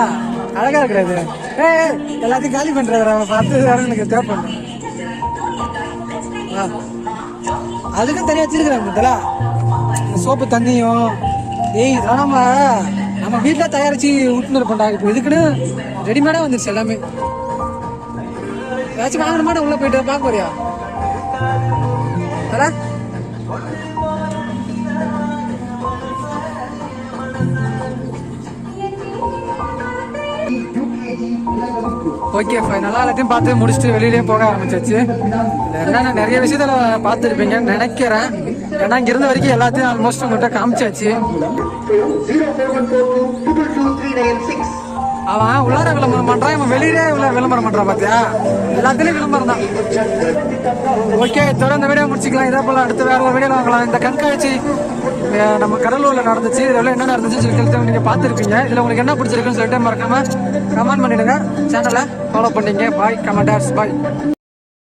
அழகா இருக்கிறது. எல்லாத்தையும் காலி பண்றாரு, பார்த்து எனக்கு தேவைப்படுறேன். அதுக்கும் தனியா வச்சிருக்கிறாங்க சோப்பு தண்ணியும். இதெல்லாம் நம்ம வீட்டில் தயாரிச்சு விட்டுன்னு இருப்போம்டா. இப்போ இதுக்குன்னு ரெடிமேடா வந்துருச்சு எல்லாமே. ஏதாச்சும் வாங்கணுமாடா, உள்ள போயிட்டு பார்க்க போறியா? ஓகே ஃபைனலாக எல்லாத்தையும் பார்த்து முடிச்சுட்டு வெளியிலேயே போக ஆரம்பிச்சாச்சு. என்னென்ன நிறைய விஷயத்துல பார்த்துருப்பீங்கன்னு நினைக்கிறேன். ஏன்னா இங்க இருந்த வரைக்கும் எல்லாத்தையும் ஆல்மோஸ்ட் உங்கள்கிட்ட காமிச்சாச்சு. அவன் உள்ளார விளம்பரம் பண்றான், இவன் வெளியிலே விளம்பரம் பண்றான். பார்த்தியா, எல்லாத்துலயும் விளம்பரம் தான். ஓகே, தொடர்ந்து வீடியோ முடிச்சுக்கலாம். இதே போல அடுத்த வேற ஒரு வீடியோ வாங்கலாம். இந்த கண்காட்சி நம்ம கடலூர்ல நடந்துச்சு. இதுல என்ன நடந்துச்சு சொல்லிட்டு நீங்க பார்த்துருப்பீங்க. இதுல உங்களுக்கு என்ன பிடிச்சிருக்குன்னு சொல்லிட்டு மறக்காம கமெண்ட் பண்ணிடுங்க. சேனலை ஃபாலோ பண்ணிங்க. பாய் கமெண்டர்ஸ், பாய்.